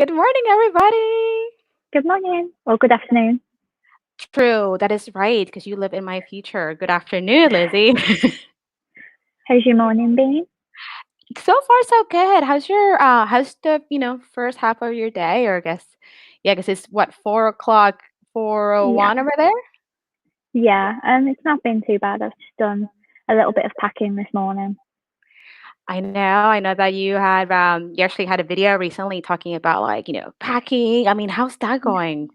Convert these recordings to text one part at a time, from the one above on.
Good morning, everybody. Good morning or good afternoon. True, that is right, because you live in my future. Good afternoon, Lizzie. How's your morning been? So far, so good. How's the first half of your day? Or I guess, yeah, I guess it's what 4 o'clock, Yeah, 4:01 over there. yeah. It's not been too bad. I've just done a little bit of packing this morning. I know that you actually had a video recently talking about like packing. I mean, how's that Yeah. going?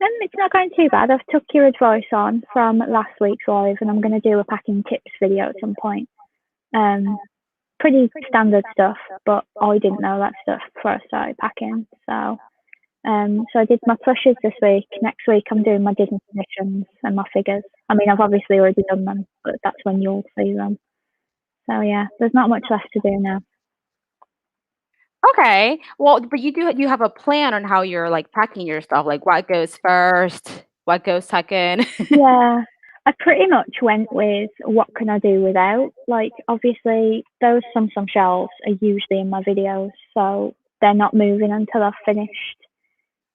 It's not going too bad. I've took your advice on from last week's live, and I'm going to do a packing tips video at some point. Um, Pretty standard stuff, but I didn't know that stuff before I started packing. So I did my plushes this week. Next week, I'm doing my Disney commissions and my figures. I mean, I've obviously already done them, but that's when you'll see them. So yeah, there's not much left to do now. Okay, well, but you have a plan on how you're like packing your stuff, like what goes first, what goes second. Yeah, I pretty much went with what can I do without. Like, obviously, those some shelves are usually in my videos, so they're not moving until I've finished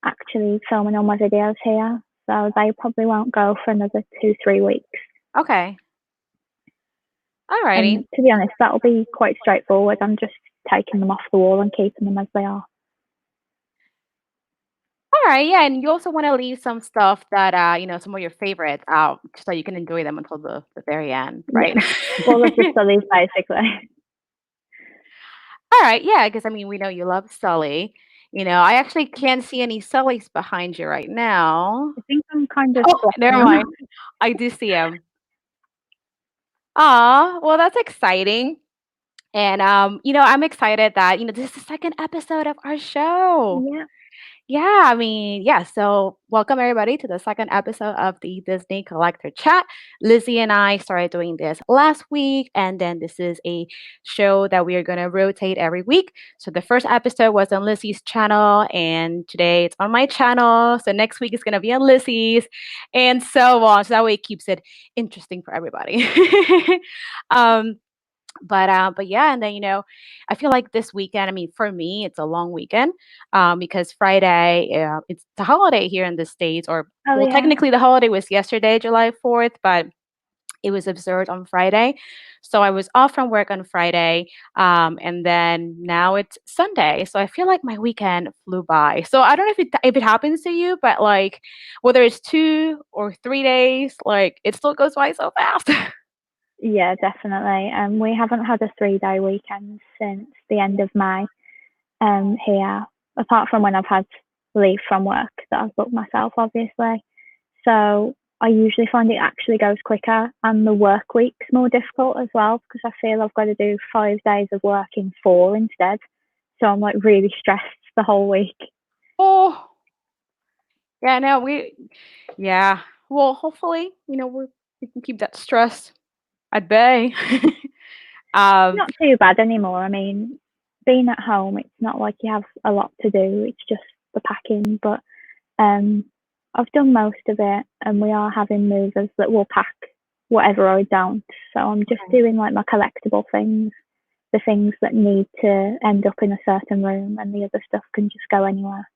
actually filming all my videos here. So they probably won't go for another 2, 3 weeks. Okay. Alrighty. And to be honest, that'll be quite straightforward. I'm just taking them off the wall and keeping them as they are. All right, yeah, and you also want to leave some stuff that some of your favorites out so you can enjoy them until the very end, Yeah, right? all of the studies basically. All right, yeah, because I mean we know you love Sully. I actually can't see any Sullys behind you right now. I think I'm kind of Oh, blocking never them. mind. I do see him. Ah, well, that's exciting. And I'm excited that this is the second episode of our show. Yeah. Yeah, I mean, yeah. So, welcome everybody to the second episode of the Disney Collector Chat. Lizzie and I started doing this last week, and then this is a show that we are going to rotate every week. So, the first episode was on Lizzie's channel, and today it's on my channel. So, next week is going to be on Lizzie's, and so on. So, that way it keeps it interesting for everybody. um, but yeah, and then I feel like this weekend. I mean, for me, it's a long weekend because Friday it's the holiday here in the States, or Oh well, yeah. technically the holiday was yesterday, July 4th, but it was observed on Friday. So I was off from work on Friday, and then now it's Sunday. So I feel like my weekend flew by. So I don't know if it happens to you, but like whether it's 2 or 3 days, like it still goes by so fast. Yeah, definitely. We haven't had a 3-day weekend since the end of May. Here, apart from when I've had leave from work that I've booked myself, obviously. So I usually find it actually goes quicker, and the work week's more difficult as well because I feel I've got to do 5 days of work in 4 instead. So I'm like really stressed the whole week. Oh, yeah, no, yeah. Well, hopefully, we can keep that stress at bay. um, Not too bad anymore. I mean, being at home, it's not like you have a lot to do. It's just the packing, but Um, I've done most of it, and we are having movers that will pack whatever I don't. So I'm just doing like my collectible things, the things that need to end up in a certain room, and the other stuff can just go anywhere.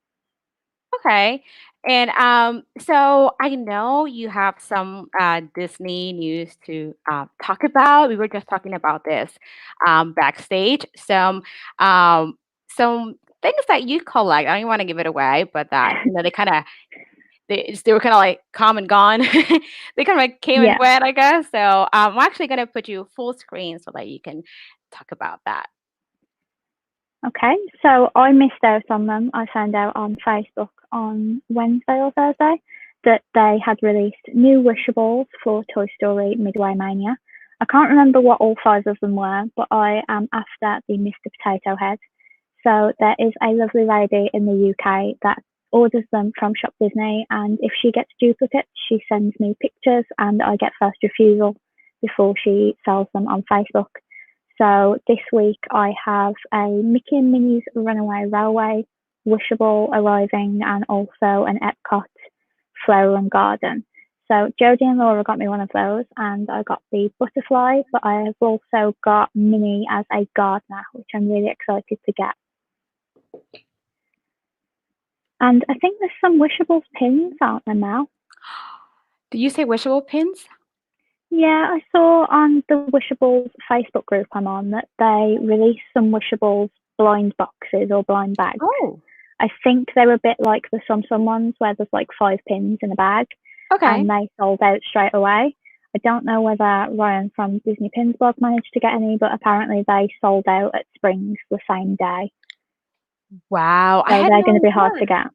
okay. And so I know you have some Disney news to talk about. We were just talking about this backstage. Some things that you collect. I don't want to give it away, but that they were kind of like come and gone. They kind of like came and Yeah. went, I guess. So I'm actually gonna put you full screen so that you can talk about that. Okay. So I missed out on them. I found out on Facebook on Wednesday or Thursday that they had released new wishables for Toy Story Midway Mania. I can't remember what all 5 of them were, but I am after the Mr. Potato Head. So there is a lovely lady in the UK that orders them from Shop Disney, and if she gets duplicates, she sends me pictures, and I get first refusal before she sells them on Facebook. So this week I have a Mickey and Minnie's Runaway Railway wishable arriving, and also an Epcot flower and garden. So Jodi and Laura got me one of those, and I got the butterfly, but I have also got Minnie as a gardener, which I'm really excited to get. And I think there's some Wishables pins out there now. Did you say wishable pins? Yeah, I saw on the Wishables Facebook group I'm on that they released some Wishables blind boxes or blind bags. Oh, I think they were a bit like the Sum ones where there's like 5 pins in a bag okay. and they sold out straight away. I don't know whether Ryan from Disney Pins Blog managed to get any, but apparently they sold out at Springs the same day. Wow, I So had they're no going to be hard to idea. get.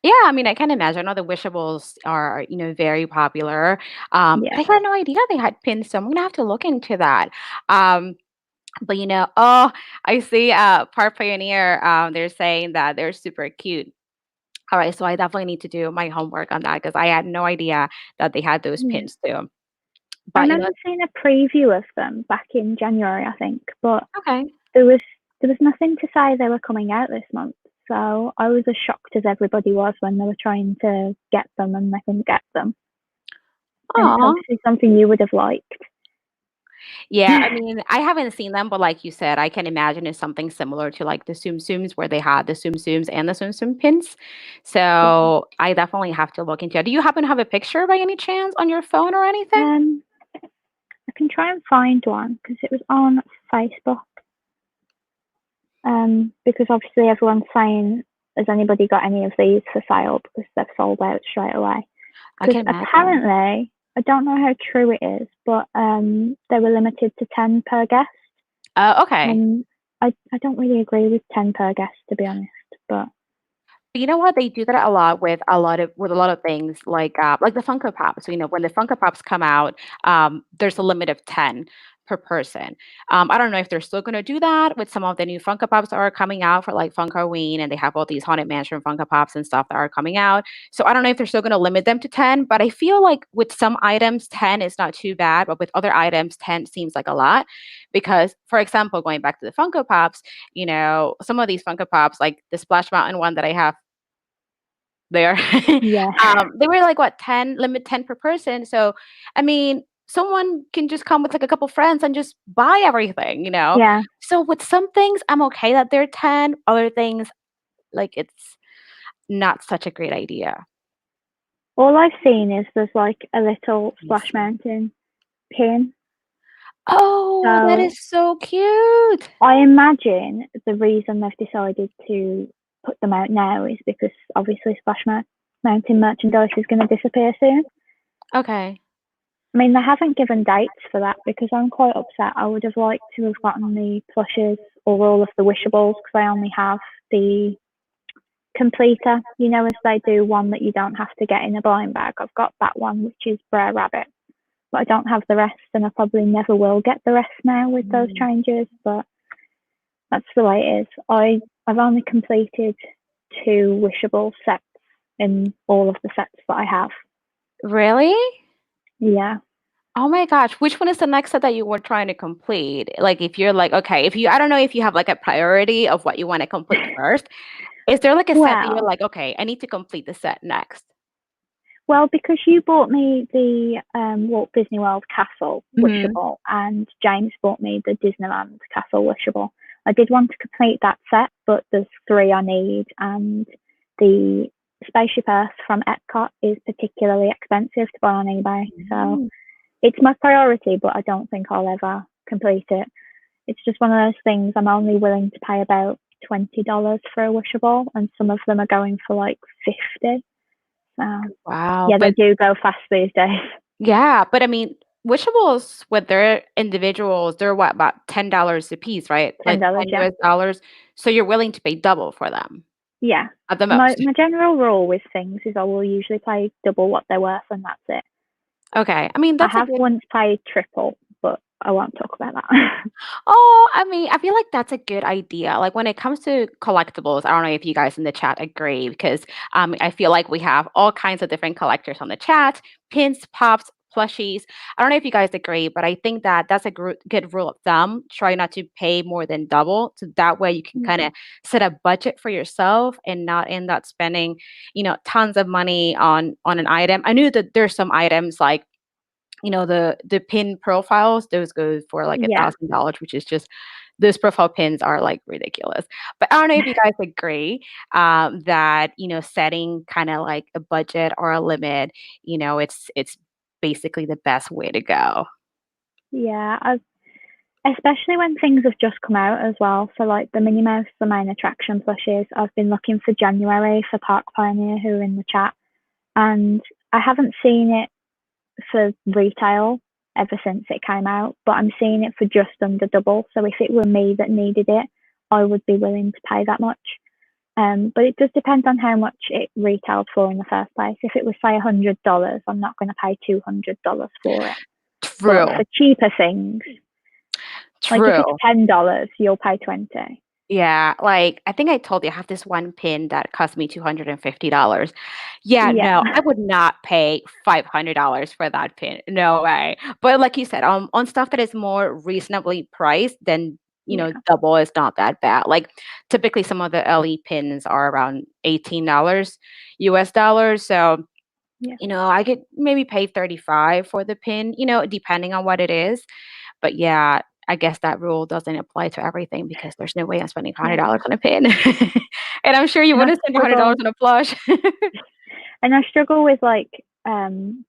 Yeah, I mean, I can imagine. All the wishables are, very popular. But Yeah. I had no idea they had pins, so I'm gonna have to look into that. Um, but oh, I see. Park Pioneer. They're saying that they're super cute. All right, so I definitely need to do my homework on that because I had no idea that they had those Yeah. pins too. I But remember seeing a preview of them back in January, I think, but okay. there was nothing to say they were coming out this month. So I was as shocked as everybody was when they were trying to get them and they couldn't get them. And it's Aw. obviously something you would have liked. Yeah, I mean, I haven't seen them, but like you said, I can imagine it's something similar to like the Tsum Tsums where they had the Tsum Tsums and the Tsum Tsum pins. Yeah. So I definitely have to look into it. Do you happen to have a picture by any chance on your phone or anything? I can try and find one because it was on Facebook. Because obviously everyone's saying, has anybody got any of these for sale because they've sold out straight away. I Because can imagine. apparently, I don't know how true it is, but they were limited to 10 per guest. Okay. And I don't really agree with 10 per guest, to be honest. But But you know what? They do that a lot with a lot of things like the Funko Pops. So, when the Funko Pops come out, there's a limit of 10 per person. I don't know if they're still gonna do that with some of the new Funko Pops that are coming out for like Funkoween, and they have all these Haunted Mansion Funko Pops and stuff that are coming out. So I don't know if they're still gonna limit them to 10, but I feel like with some items, 10 is not too bad, but with other items, 10 seems like a lot. Because, for example, going back to the Funko Pops, some of these Funko Pops, like the Splash Mountain one that I have there. yeah, They were like what 10 limit 10 per person. So I mean, someone can just come with like a couple friends and just buy everything. yeah. So with some things I'm okay that they're 10, other things like it's not such a great idea. All I've seen is there's like a little Let me Splash see. Mountain pin. Oh, that So is so cute. I imagine the reason they've decided to put them out now is because obviously Mountain merchandise is going to disappear soon. Okay. I mean, they haven't given dates for that because I'm quite upset. I would have liked to have gotten the plushes or all of the wishables because I only have the completer, as they do one that you don't have to get in a blind bag. I've got that one, which is Brer Rabbit, but I don't have the rest, and I probably never will get the rest now with those Mm. changes. But that's the way it is. I've only completed 2 wishable sets in all of the sets that I have. Really? Yeah. Oh my gosh, which one is the next set that you were trying to complete? Like if you're like, okay, if you I don't know if you have like a priority of what you want to complete first. Is there like a set that you're Well, like, okay, I need to complete the set next? well, because you bought me the Walt Disney World Castle Mhm. wishable, and James bought me the Disneyland Castle wishable. I did want to complete that set, but there's 3 I need, and the Spaceship Earth from Epcot is particularly expensive to buy on eBay. So Mm. it's my priority, but I don't think I'll ever complete it. It's just one of those things I'm only willing to pay about $20 for a wishable, and some of them are going for like 50. So Wow, yeah, they but do go fast these days. yeah, but I mean, wishables with their individuals, they're what, about $10 a piece, right? Like $10, 10 yeah. US dollars. So you're willing to pay double for them Yeah. at the My most. my general rule with things is I will usually pay double what they're worth, and that's it. Okay. I mean, I that's a have good. once paid triple, but I won't talk about that. Oh, I mean, I feel like that's a good idea. Like when it comes to collectibles, I don't know if you guys in the chat agree because I feel like we have all kinds of different collectors on the chat, pins, pops, plushies. I don't know if you guys agree, but I think that that's a good rule of thumb. Try not to pay more than double, so that way you can kind Yeah. of set a budget for yourself and not end up spending, tons of money on an item. I knew that there's some items like the pin profiles, those go for like Yeah. $1,000, which is just those profile pins are like ridiculous. But I don't know if you guys agree that setting kind of like a budget or a limit, it's basically the best way to go. Yeah. Especially when things have just come out as well. So like the Minnie Mouse, the main attraction plushies, I've been looking for January for Park Pioneer who are in the chat, and I haven't seen it for retail ever since it came out, but I'm seeing it for just under double. So if it were me that needed it, I would be willing to pay that much. But it does depend on how much it retailed for in the first place. If it was say $100, I'm not going to pay $200 for it. But True. for cheaper things, like if True. it's $10, you'll pay 20. Yeah, like, I think I told you I have this one pin that cost me $250. Yeah, Yeah, no, I would not pay $500 for that pin. No way. But like you said, on stuff that is more reasonably priced, then, yeah, double is not that bad. Like, typically some of the LE pins are around $18 US dollars. So, yeah, I could maybe pay 35 for the pin, depending on what it is. But yeah, I guess that rule doesn't apply to everything because there's no way I'm spending yeah. $100 on a pin. And I'm sure you And I wouldn't spend $100 struggle, on a plush. and I struggle with like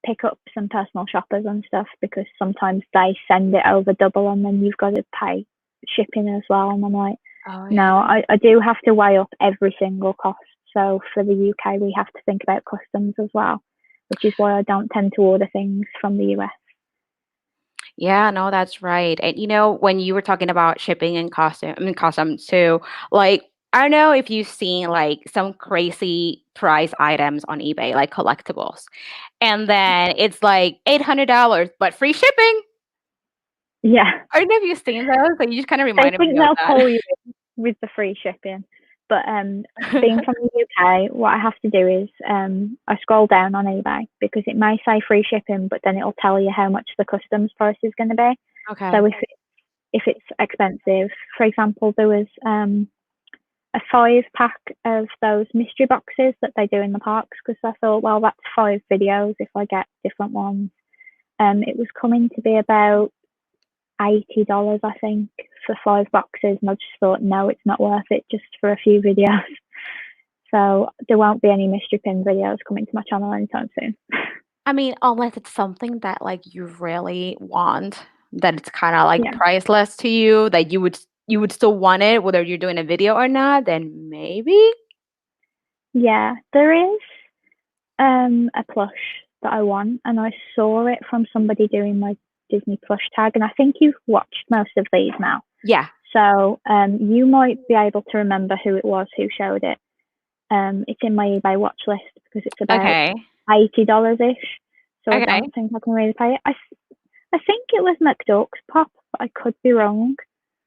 pickups and personal shoppers and stuff because sometimes they send it over double and then you've got to pay shipping as well. And I'm like, Oh, yeah. no, I do have to weigh up every single cost. So for the UK, we have to think about customs as well, which is why I don't tend to order things from the US. Yeah, no, that's right. And when you were talking about shipping and customs too, like I don't know if you've seen like some crazy price items on eBay, like collectibles. And then it's like $800, but free shipping. Yeah, I don't know if you've seen those, so you just kind of they reminded think me of they'll that. pull you in with the free shipping. But being from the UK, what I have to do is I scroll down on eBay because it may say free shipping, but then it'll tell you how much the customs price is going to be. Okay. So if it's expensive, for example, there was a 5 pack of those mystery boxes that they do in the parks because I thought, well, that's 5 videos if I get different ones. It was coming to be about $80, I think, for 5 boxes, and I just thought, no, it's not worth it just for a few videos. So there won't be any mystery pin videos coming to my channel anytime soon. I mean, unless it's something that, like, you really want, that it's kinda, like, Yeah, priceless to you, that you would still want it whether you're doing a video or not, then maybe? yeah, there is a plush that I want, and I saw it from somebody doing my Disney plush tag, and I think you've watched most of these now. Yeah. So you might be able to remember who it was who showed it. It's in my eBay watch list because it's about Okay. $80 ish. So I Okay. don't think I can really pay it. I think it was McDuck's pop, but I could be wrong.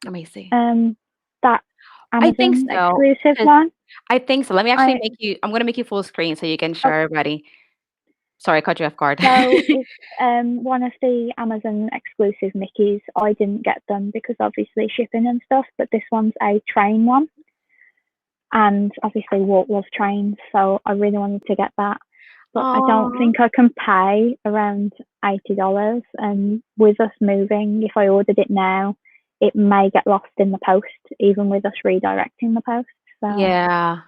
Let me see. That I think Amazon so, exclusive 'cause one. I think so. Let me actually I I'm gonna make you full screen so you can show oh, everybody. Sorry, I caught you off guard. so it's one of the Amazon exclusive Mickeys. I didn't get them because obviously shipping and stuff, but this one's a train one, and obviously Walt loves trains, so I really wanted to get that. But I don't Aw. think I can pay around $80. And with us moving, if I ordered it now, it may get lost in the post, even with us redirecting the post. So, Yeah.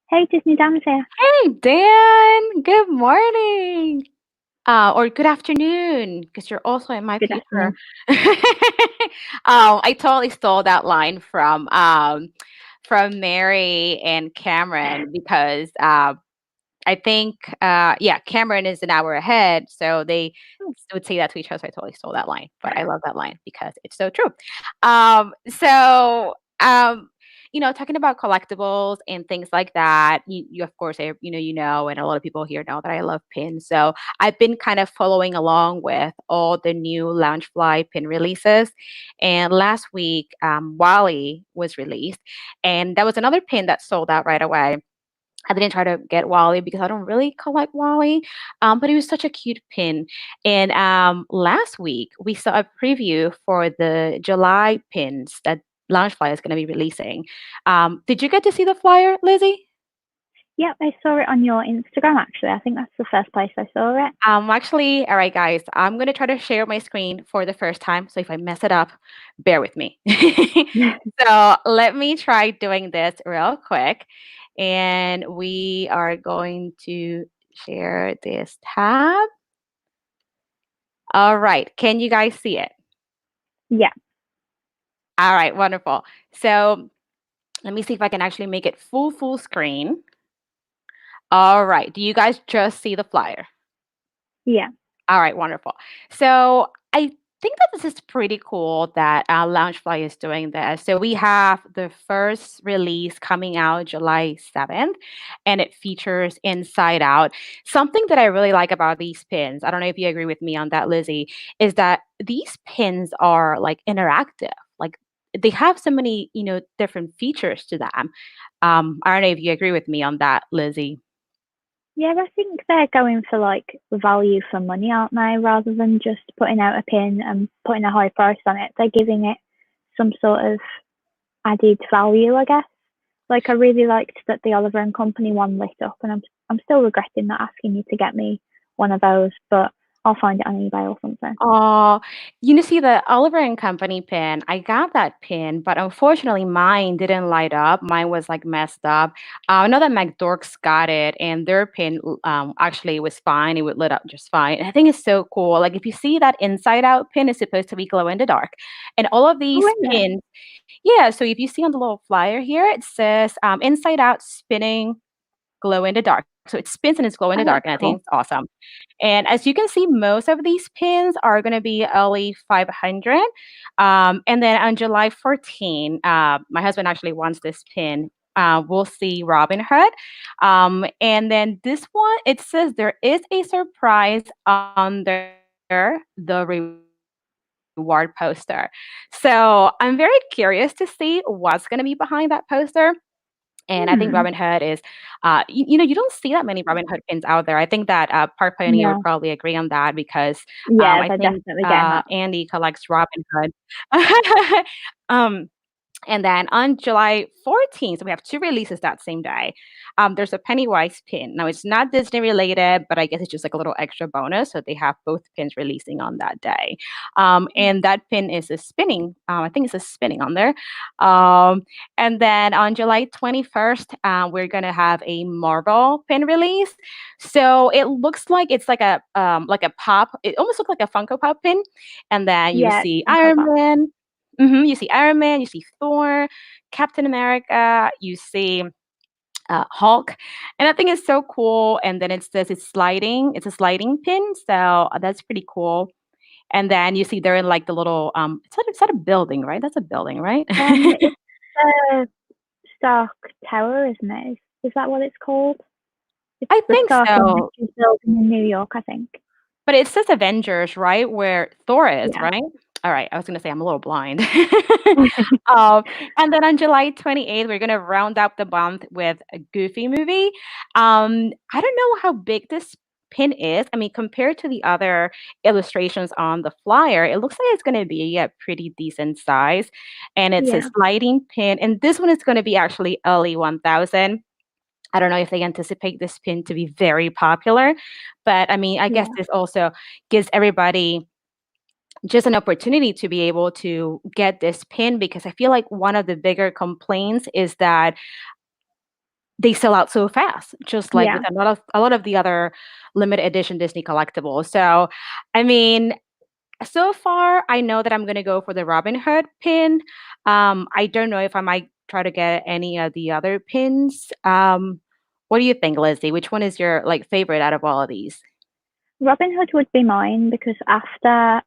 hey, Disney Dan's here. Hey, Dan. Good morning. Or good afternoon, because you're also in my Good future. afternoon. I totally stole that line from Mary and Cameron because I think yeah, Cameron is an hour ahead, so they would say that to each other. So I totally stole that line, but I love that line because it's so true. So talking about collectibles and things like that, you of course, and a lot of people here know that I love pins. So I've been kind of following along with all the new Loungefly pin releases. And last week, Wally was released, and that was another pin that sold out right away. I didn't try to get Wally because I don't really collect Wally, but it was such a cute pin. And last week we saw a preview for the July pins that Loungefly is going to be releasing. Did you get to see the flyer, Lizzie? Yep, I saw it on your Instagram actually. I think that's the first place I saw it. Actually, all right, guys, I'm gonna try to share my screen for the first time. So if I mess it up, bear with me. So let me try doing this real quick. And we are going to share this tab. All right. Can you guys see it? Yeah. All right, wonderful. So let me see if I can actually make it full screen. All right. Do you guys just see the flyer? Yeah. All right, wonderful. So I think that this is pretty cool that Loungefly is doing this. So we have the first release coming out July 7th, and it features Inside Out. Something that I really like about these pins, I don't know if you agree with me on that, Lizzie, is that these pins are like interactive. Like they have so many, different features to them. I don't know if you agree with me on that, Lizzie. Yeah, I think they're going for like value for money, aren't they? Rather than just putting out a pin and putting a high price on it, they're giving it some sort of added value, I guess. Like I really liked that the Oliver and Company one lit up, and I'm still regretting not asking you to get me one of those, but I'll find it on eBay or something. Oh, see the Oliver and Company pin. I got that pin, but unfortunately mine didn't light up. Mine was like messed up. I know that McDorks got it, and their pin actually was fine. It would lit up just fine. And I think it's so cool. Like if you see that inside out pin is supposed to be glow in the dark, and all of Oh, these really? pins, yeah. So if you see on the little flyer here, it says inside out spinning glow in the dark. So it spins and it's glow in Oh, the dark, that's and I think cool. it's awesome. And as you can see, most of these pins are going to be LE 500. And then on July 14, my husband actually wants this pin. We'll see Robin Hood. And then this one, it says there is a surprise under the reward poster. So I'm very curious to see what's going to be behind that poster. And I think Robin Hood is, Hmm. you don't see that many Robin Hood pins out there. I think that Park Pioneer would No. probably agree on that because Yeah, I they're think definitely getting that. Andy collects Robin Hood. um, and then on July 14th, so we have two releases that same day. There's a Pennywise pin. Now it's not Disney related, but I guess it's just like a little extra bonus. So they have both pins releasing on that day. And that pin is a spinning. I think it's a spinning on there. Um, and then on July 21st, we're gonna have a Marvel pin release. So it looks like it's like a pop. It almost looks like a Funko Pop pin. And then you Yeah, see Funko Iron Pop. Man. You see Iron Man, you see Thor, Captain America, you see Hulk, and I think it's so cool. And then it says it's sliding. It's a sliding pin, so that's pretty cool. And then you see they're in like the little it's not a building, right? That's a building, right? It's the Stark Tower, isn't it? Is that what it's called? It's I the think Stark so. Industries building in New York, I think. But it says Avengers, right? Where Thor is, Yeah. right? All right, I was gonna say I'm a little blind. Um, and then on July 28th, we're gonna round up the month with a Goofy movie. I don't know how big this pin is. I mean, compared to the other illustrations on the flyer, it looks like it's gonna be a pretty decent size, and it's a Yeah. sliding pin. And this one is gonna be actually LE 1000. I don't know if they anticipate this pin to be very popular, but I mean, I guess Yeah. this also gives everybody just an opportunity to be able to get this pin because I feel like one of the bigger complaints is that they sell out so fast, just like with Yeah. a lot of the other limited edition Disney collectibles. So, I mean, so far I know that I'm gonna go for the Robin Hood pin. I don't know if I might try to get any of the other pins. What do you think, Lizzie? Which one is your like favorite out of all of these? Robin Hood would be mine because after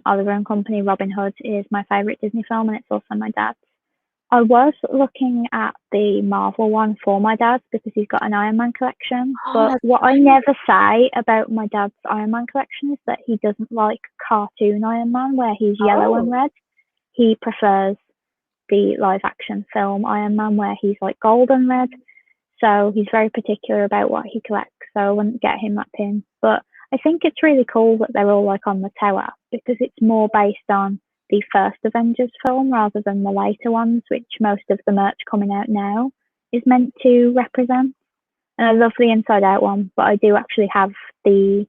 Oliver and Company, Robin Hood is my favourite Disney film and it's also my dad's. I was looking at the Marvel one for my dad because he's got an Iron Man collection. Oh, But that's what I right. never say about my dad's Iron Man collection is that he doesn't like cartoon Iron Man where he's yellow and Oh. red. He prefers the live action film Iron Man where he's like gold and red. So he's very particular about what he collects. So I wouldn't get him that pin. But I think it's really cool that they're all like on the tower because it's more based on the first Avengers film rather than the later ones, which most of the merch coming out now is meant to represent. And I love the inside out one, but I do actually have the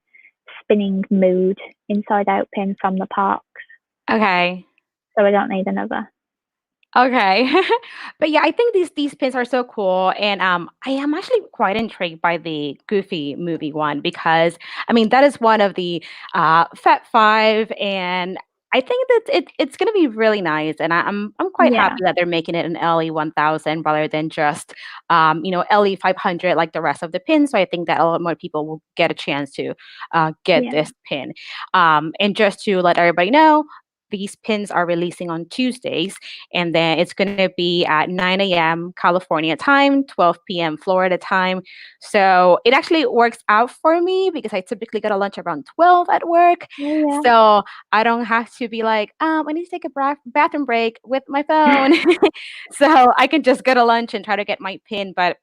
spinning mood inside out pin from the parks, Okay. so I don't need another. Okay. But yeah, I think these pins are so cool, and I am actually quite intrigued by the Goofy movie one because I mean that is one of the Fat Five, and I think that it's gonna be really nice, and I'm quite Yeah, happy that they're making it an LE 1000 rather than just LE 500 like the rest of the pins. So I think that a lot more people will get a chance to get yeah. this pin. And just to let everybody know, these pins are releasing on Tuesdays, and then it's going to be at 9 a.m. California time, 12 p.m. Florida time. So it actually works out for me because I typically get a lunch around 12 at work. Oh So I don't have to be like, I need to take a bathroom break with my phone. yeah. So I can just go to lunch and try to get my pin. But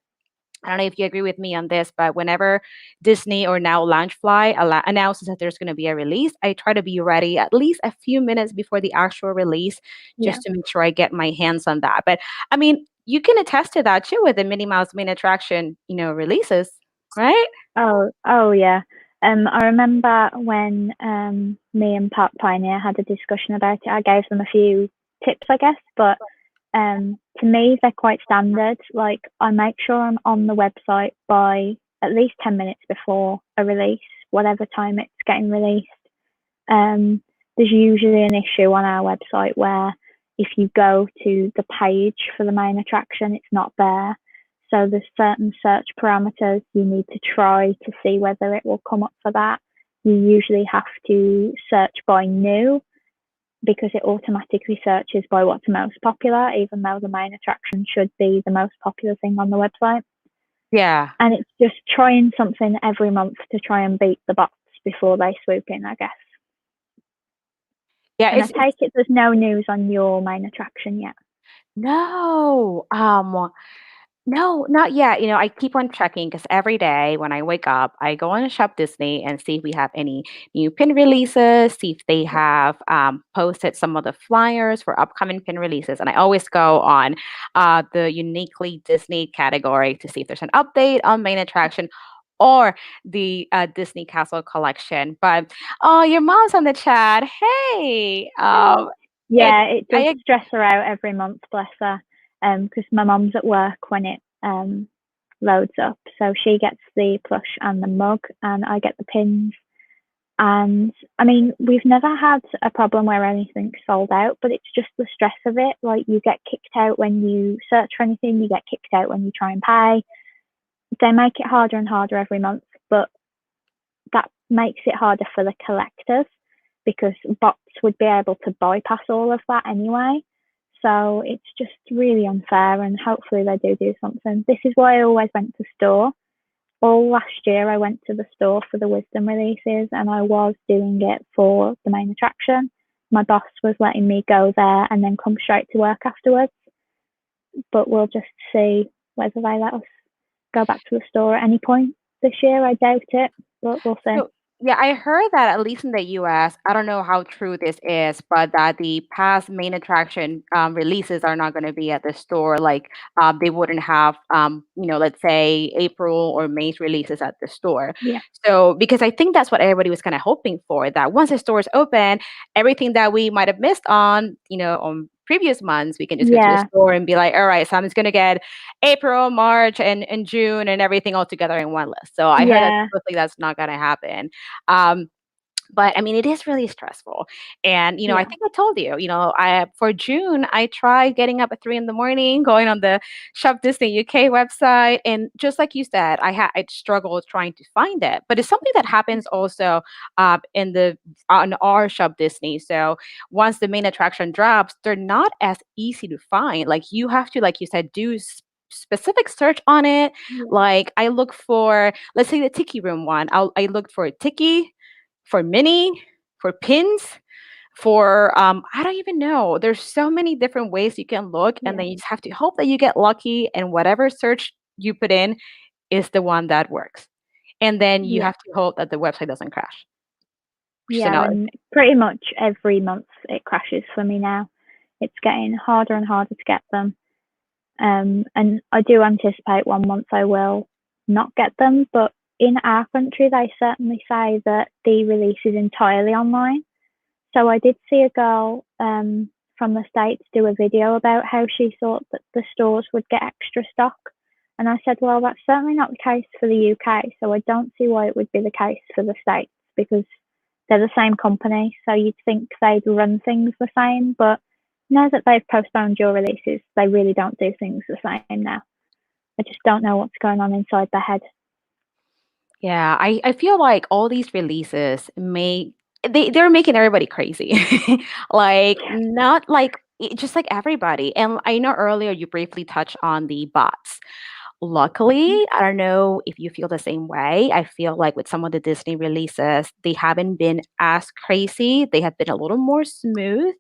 I don't know if you agree with me on this, but whenever Disney or now Loungefly announces that there's going to be a release, I try to be ready at least a few minutes before the actual release Yeah. just to make sure I get my hands on that. But I mean, you can attest to that too with the Minnie Mouse main attraction, releases, right? Oh yeah. I remember when me and Pat Pioneer had a discussion about it. I gave them a few tips, I guess, but to me they're quite standard. Like I make sure I'm on the website by at least 10 minutes before a release, whatever time it's getting released. There's usually an issue on our website where if you go to the page for the main attraction, it's not there. So there's certain search parameters you need to try to see whether it will come up for that. You usually have to search by new because it automatically searches by what's most popular, even though the main attraction should be the most popular thing on the website. Yeah. And it's just trying something every month to try and beat the bots before they swoop in, I guess. Yeah, And I it's take it there's no news on your main attraction yet. no. No, not yet. I keep on checking because every day when I wake up, I go on Shop Disney and see if we have any new pin releases, see if they Yeah. have posted some of the flyers for upcoming pin releases. And I always go on the uniquely Disney category to see if there's an update on main attraction or the Disney Castle collection. But oh, your mom's on the chat. Hey, it, Yeah, it does I stress her out every month, bless her. Because my mom's at work when it loads up, so she gets the plush and the mug, and I get the pins. And I mean, we've never had a problem where anything's sold out, but it's just the stress of it. Like you get kicked out when you search for anything, you get kicked out when you try and pay. They make it harder and harder every month, but that makes it harder for the collectors because bots would be able to bypass all of that anyway. So it's just really unfair, and hopefully they do something. This is why I always went to store. All last year, I went to the store for the Wisdom releases, and I was doing it for the main attraction. My boss was letting me go there and then come straight to work afterwards. But we'll just see whether they let us go back to the store at any point this year. I doubt it, but we'll see. So, yeah, I heard that at least in the US, I don't know how true this is, but that the past main attraction releases are not going to be at the store. Like they wouldn't have, let's say April or May's releases at the store. Yeah, So, because I think that's what everybody was kind of hoping for, that once the stores open, everything that we might have missed on previous months, we can just go to the yeah, store and be like, all right, so I'm just going to get April, March, and June, and everything all together in one list. So I heard that yeah, typically that's not going to happen. Um, but I mean, it is really stressful. And, I yeah, think I told you, I for June, I tried getting up at 3 in the morning, going on the Shop Disney UK website. And just like you said, I struggled trying to find it. But it's something that happens also on our Shop Disney. So once the main attraction drops, they're not as easy to find. Like you have to, like you said, do specific search on it. yeah, Like I look for, let's say the Tiki Room one. I looked for Tiki, for Minnie, for pins, for I don't even know. There's so many different ways you can look, and yeah, then you just have to hope that you get lucky, and whatever search you put in is the one that works. And then you yeah, have to hope that the website doesn't crash, which is yeah. another And pretty much every month it crashes for me now. It's getting harder and harder to get them. And I do anticipate one month I will. not get them, but in our country, they certainly say that the release is entirely online. So I did see a girl from the States do a video about how she thought that the stores would get extra stock. And I said, well, that's certainly not the case for the UK. So I don't see why it would be the case for the States because they're the same company. So you'd think they'd run things the same. But now that they've postponed your releases, they really don't do things the same now. I just don't know what's going on inside their head. Yeah, I feel like all these releases they're making everybody crazy. Like not like just like everybody. And I know earlier you briefly touched on the bots. Luckily, I don't know if you feel the same way. I feel like with some of the Disney releases, they haven't been as crazy. They have been a little more smooth.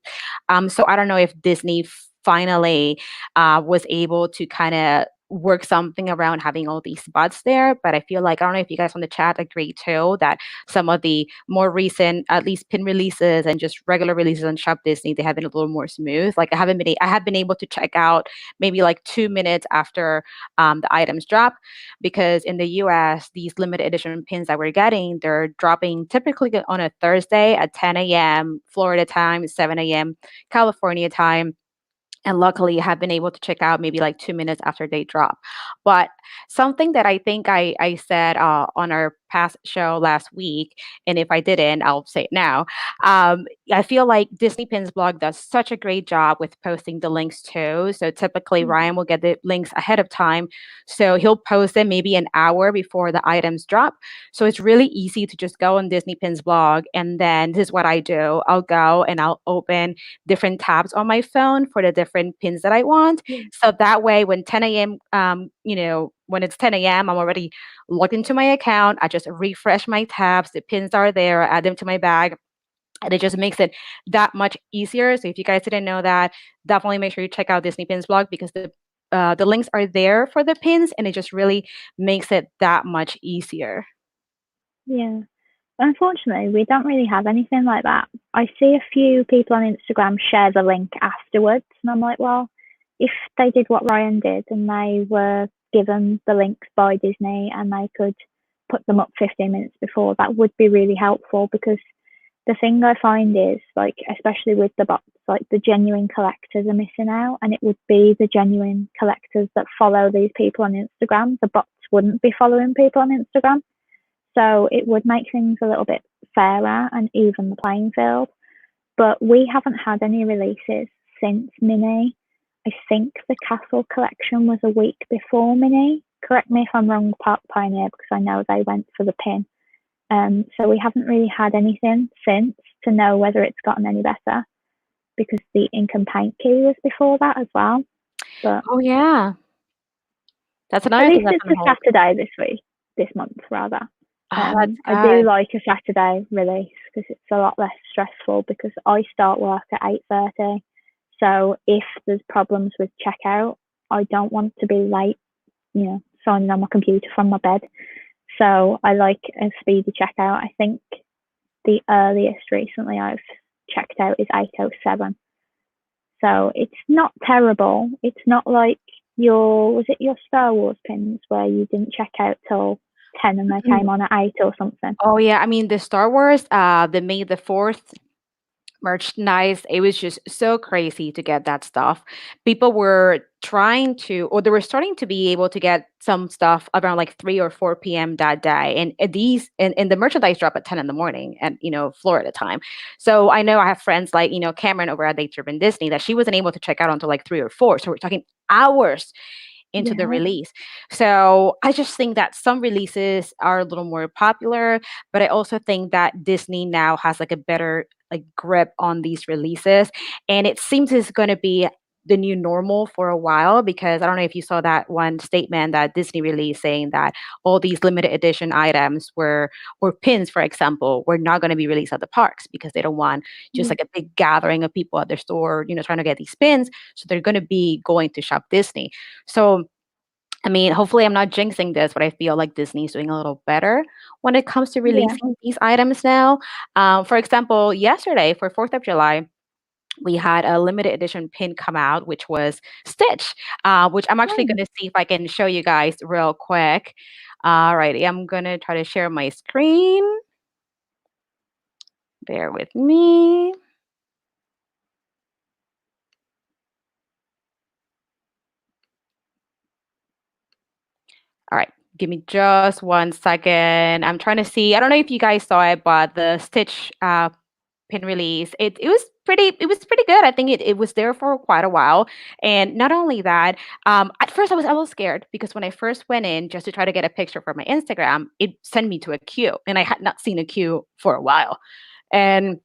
So I don't know if Disney finally was able to kind of work something around having all these bots there. But I feel like I don't know if you guys on the chat agree too that some of the more recent, at least pin releases and just regular releases on Shop Disney, they have been a little more smooth. Like I have been able to check out maybe like 2 minutes after the items drop because in the US, these limited edition pins that we're getting, they're dropping typically on a Thursday at 10 a.m. Florida time, 7 a.m. California time. And luckily, I have been able to check out maybe like 2 minutes after they drop. But something that I think I said on our past show last week, and if I didn't, I'll say it now. I feel like Disney Pins blog does such a great job with posting the links too. So typically, Ryan will get the links ahead of time. So he'll post them maybe an hour before the items drop. So it's really easy to just go on Disney Pins blog. And then this is what I do I'll go and I'll open different tabs on my phone for the different pins that I want. Yeah. So that way, when 10 a.m., when it's 10 a.m., I'm already logged into my account. I just refresh my tabs. The pins are there. I add them to my bag. And it just makes it that much easier. So if you guys didn't know that, definitely make sure you check out Disney Pins blog because the links are there for the pins, and it just really makes it that much easier. Yeah. Unfortunately, we don't really have anything like that. I see a few people on Instagram share the link afterwards, and I'm like, well, if they did what Ryan did and they were given the links by Disney and they could put them up 15 minutes before, that would be really helpful because the thing I find is, like, especially with the bots, like the genuine collectors are missing out, and it would be the genuine collectors that follow these people on Instagram. The bots wouldn't be following people on Instagram. So it would make things a little bit fairer and even the playing field. But we haven't had any releases since Minnie. I think the Castle collection was a week before Minnie. Correct me if I'm wrong, Park Pioneer, because I know they went for the pin. So we haven't really had anything since to know whether it's gotten any better because the ink and paint key was before that as well. But Oh yeah, that's at another thing least that's it's on a hold. Saturday this month rather. Oh, that's I do good. like a Saturday release because it's a lot less stressful because I start work at 8:30. So if there's problems with checkout, I don't want to be late, signing on my computer from my bed. So I like a speedy checkout. I think the earliest recently I've checked out is 8:07. So it's not terrible. It's not like was it your Star Wars pins where you didn't check out till 10 and they came on at 8 or something? Oh yeah, I mean the Star Wars, the May the 4th merchandise, it was just so crazy to get that stuff. People were trying to, or they were starting to be able to get some stuff around like 3 or 4 p.m. that day. And and the merchandise drop at 10 in the morning at, Florida time. So I know I have friends like, Cameron over at They Driven Disney that she wasn't able to check out until like 3 or 4. So we're talking hours into the Yeah, release. So I just think that some releases are a little more popular, but I also think that Disney now has like a better like grip on these releases. And it seems it's going to be the new normal for a while because I don't know if you saw that one statement that Disney released saying that all these limited edition items or pins, for example, were not going to be released at the parks because they don't want just yeah, like a big gathering of people at their store, trying to get these pins. So they're going to be going to Shop Disney. So, I mean, hopefully I'm not jinxing this, but I feel like Disney's doing a little better when it comes to yeah. releasing these items now. For example, yesterday for 4th of July, we had a limited edition pin come out, which was Stitch, which I'm actually Oh, going to see if I can show you guys real quick. Alrighty, I'm gonna try to share my screen. Bear with me. All right, give me just 1 second. I'm trying to see. I don't know if you guys saw it, but the Stitch pin release, it was pretty good. I think it was there for quite a while. And not only that, at first I was a little scared because when I first went in just to try to get a picture for my Instagram, it sent me to a queue, and I had not seen a queue for a while. And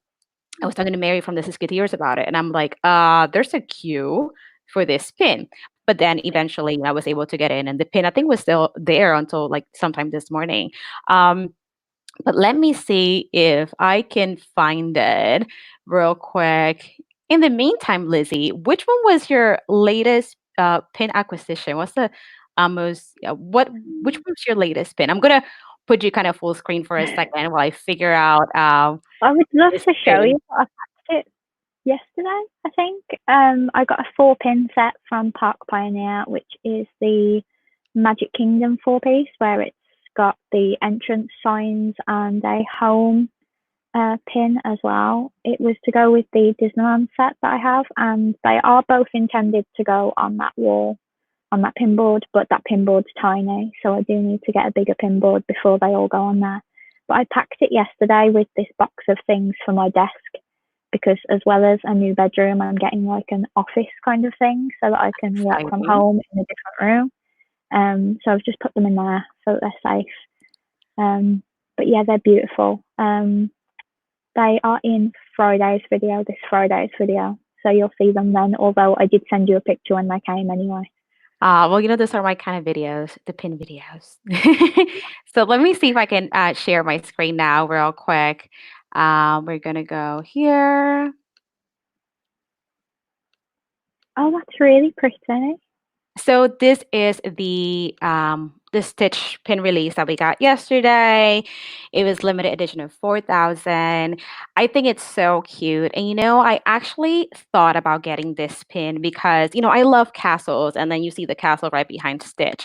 I was talking to Mary from the Musketeers about it, and I'm like, there's a queue for this pin. But then eventually I was able to get in, and the pin I think was still there until like sometime this morning. Um, but let me see if I can find it real quick. In the meantime, Lizzie, which one was your latest pin acquisition? What's the most which Um, one's your latest pin? I'm gonna put you kind of full screen for a second while I figure out I would love this to show pin. you. I packed it yesterday, I think. I got a 4-pin set from Park Pioneer, which is the Magic Kingdom 4-piece, where it's got the entrance signs and a home pin as well. It was to go with the Disneyland set that I have, and they are both intended to go on that wall, on that pinboard, but that pinboard's tiny, so I do need to get a bigger pinboard before they all go on there. But I packed it yesterday with this box of things for my desk because, as well as a new bedroom, I'm getting like an office kind of thing so that I can work from Exciting. home in a different room. So I've just put them in there so that they're safe. But yeah, they're beautiful. They are in this Friday's video. So you'll see them then, although I did send you a picture when they came anyway. Well, those are my kind of videos, the pin videos. So let me see if I can share my screen now real quick. We're gonna go here. Oh, that's really pretty. So this is the Stitch pin release that we got yesterday. It was limited edition of 4,000. I think it's so cute. And I actually thought about getting this pin because I love castles, and then you see the castle right behind Stitch.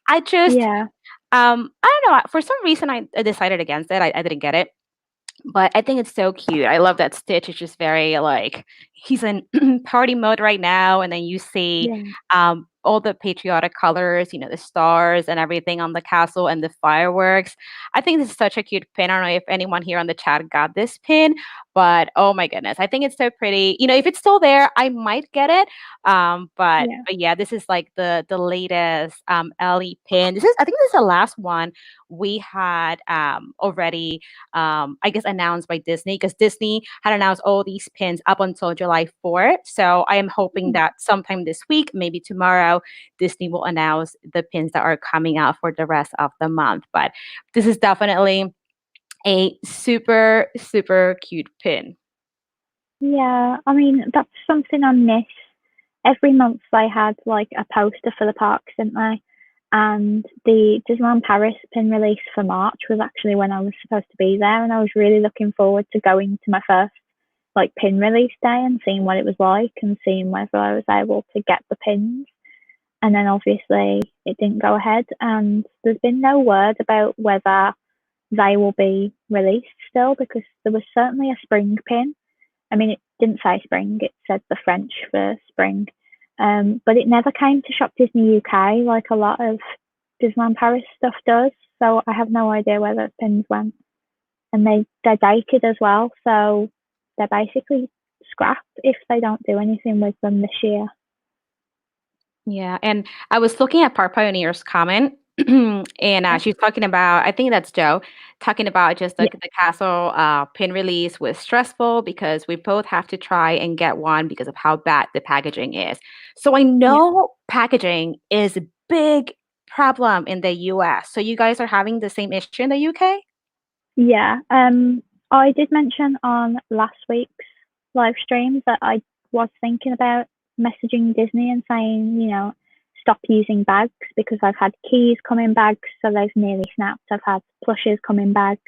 I just Yeah, I don't know. For some reason, I decided against it. I didn't get it, but I think it's so cute. I love that Stitch is just very like he's in party mode right now, and then you see yeah, all the patriotic colors, the stars and everything on the castle and the fireworks. I think this is such a cute pin. I don't know if anyone here on the chat got this pin, but oh my goodness, I think it's so pretty. If it's still there, I might get it. But yeah, but yeah, this is like the latest Ellie pin. I think this is the last one we had already I guess announced by Disney, because Disney had announced all these pins up until July 4th. So I am hoping mm, that sometime this week, maybe tomorrow, Disney will announce the pins that are coming out for the rest of the month. But this is definitely a super, super cute pin. yeah. I mean, that's something I miss. Every month they had like a poster for the parks, didn't they? And the Disneyland Paris pin release for March was actually when I was supposed to be there, and I was really looking forward to going to my first like pin release day and seeing what it was like and seeing whether I was able to get the pins. And then obviously it didn't go ahead, and there's been no word about whether they will be released still, because there was certainly a spring pin. I mean, it didn't say spring, it said the French for spring. But it never came to Shop Disney UK like a lot of Disneyland Paris stuff does. So I have no idea where those pins went. And they're dated as well. So they're basically scrap if they don't do anything with them this year. Yeah, and I was looking at Park Pioneer's comment, and Yeah. she's talking about, I think that's Joe, talking about just Yeah. the castle pin release was stressful because we both have to try and get one because of how bad the packaging is. So I Yeah. know packaging is a big problem in the US. So you guys are having the same issue in the UK? Yeah. I did mention on last week's live stream that I was thinking about messaging Disney and saying, stop using bags, because I've had keys come in bags, so they've nearly snapped. I've had plushes come in bags.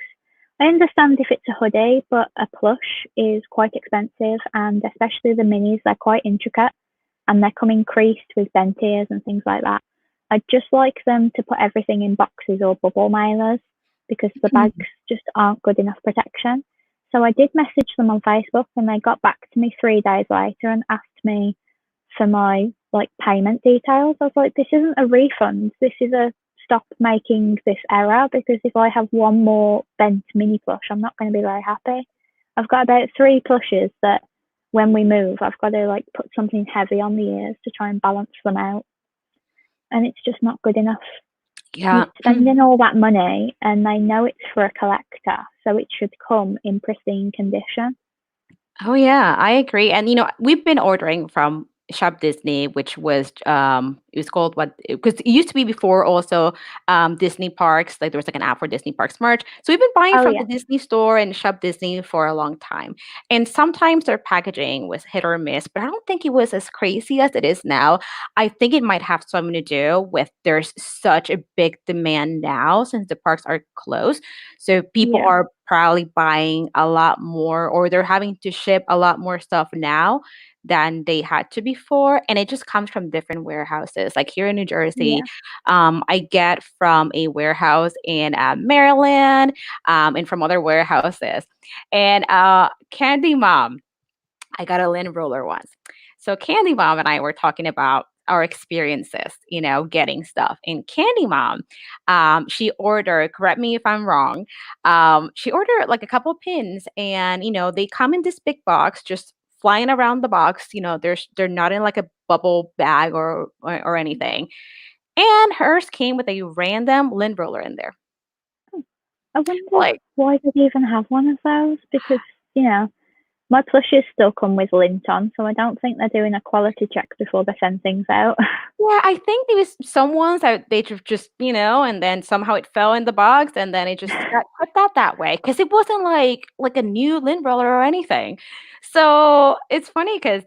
I understand if it's a hoodie, but a plush is quite expensive, and especially the minis, they're quite intricate and they're coming creased with bent ears and things like that. I'd just like them to put everything in boxes or bubble mailers because the bags Mhm. just aren't good enough protection. So I did message them on Facebook and they got back to me 3 days later and asked me for my like payment details. I was like, this isn't a refund. This is a stop making this error because if I have one more bent mini plush, I'm not going to be very happy. I've got about 3 plushes that when we move, I've got to like put something heavy on the ears to try and balance them out. And it's just not good enough. You're Yeah. spending all that money and they know it's for a collector, so it should come in pristine condition. Oh yeah, I agree. And we've been ordering from Shop Disney, which was it was called what because it used to be before also Disney Parks, like there was like an app for Disney Parks merch. So we've been buying Oh, from yeah. the Disney store and Shop Disney for a long time. And sometimes their packaging was hit or miss, but I don't think it was as crazy as it is now. I think it might have something to do with there's such a big demand now since the parks are closed. So people Yeah. are probably buying a lot more or they're having to ship a lot more stuff now than they had to before. And it just comes from different warehouses. Like here in New Jersey, Yeah. I get from a warehouse in Maryland and from other warehouses. And Candy Mom, I got a lint roller once. So Candy Mom and I were talking about our experiences, getting stuff. And Candy Mom, she ordered, correct me if I'm wrong, she ordered like a couple pins and, they come in this big box, just flying around the box. They're not in like a bubble bag or anything. And hers came with a random lint roller in there. I wonder Like, why they even have one of those because, you know, my plushes still come with lint on, so I don't think they're doing a quality check before they send things out. yeah, I think it was someone's that they just, and then somehow it fell in the box and then it just got put that way because it wasn't like a new lint roller or anything. So it's funny because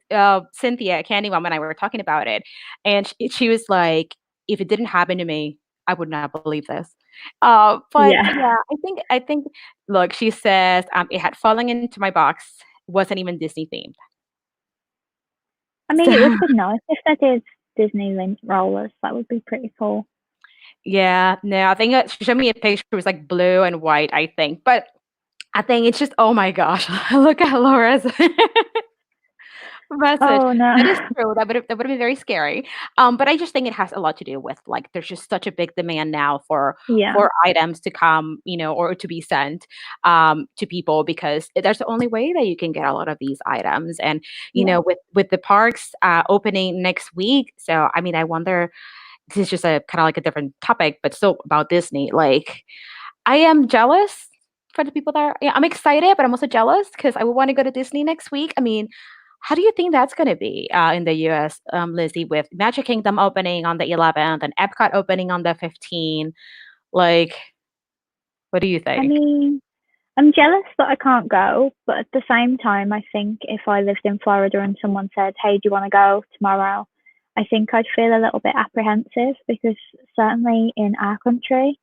Cynthia, Candy Mom, and I were talking about it, and she was like, "If it didn't happen to me, I would not believe this." But Yeah. yeah, I think. Look, she says it had fallen into my box, wasn't even Disney themed. I mean, it would So be nice if they did Disney lint rollers. That would be pretty cool. yeah, no, I think she showed me a picture. It was like blue and white, I think. But I think it's just, oh my gosh, look at Laura's message. Oh, no. That is true. That would have been very scary. But I just think it has a lot to do with like there's just such a big demand now for Yeah. for items to come, or to be sent to people because that's the only way that you can get a lot of these items. And Yeah. with the parks opening next week, so I mean, I wonder. This is just a kind of like a different topic, but still about Disney. Like, I am jealous for the people that are, yeah, I'm excited, but I'm also jealous because I would want to go to Disney next week. I mean, how do you think that's going to be in the US, Lizzie, with Magic Kingdom opening on the 11th and Epcot opening on the 15th? Like, what do you I think? mean, I'm jealous that I can't go, but at the same time, I think if I lived in Florida and someone said, "Hey, do you want to go tomorrow?" I think I'd feel a little bit apprehensive because certainly in our country,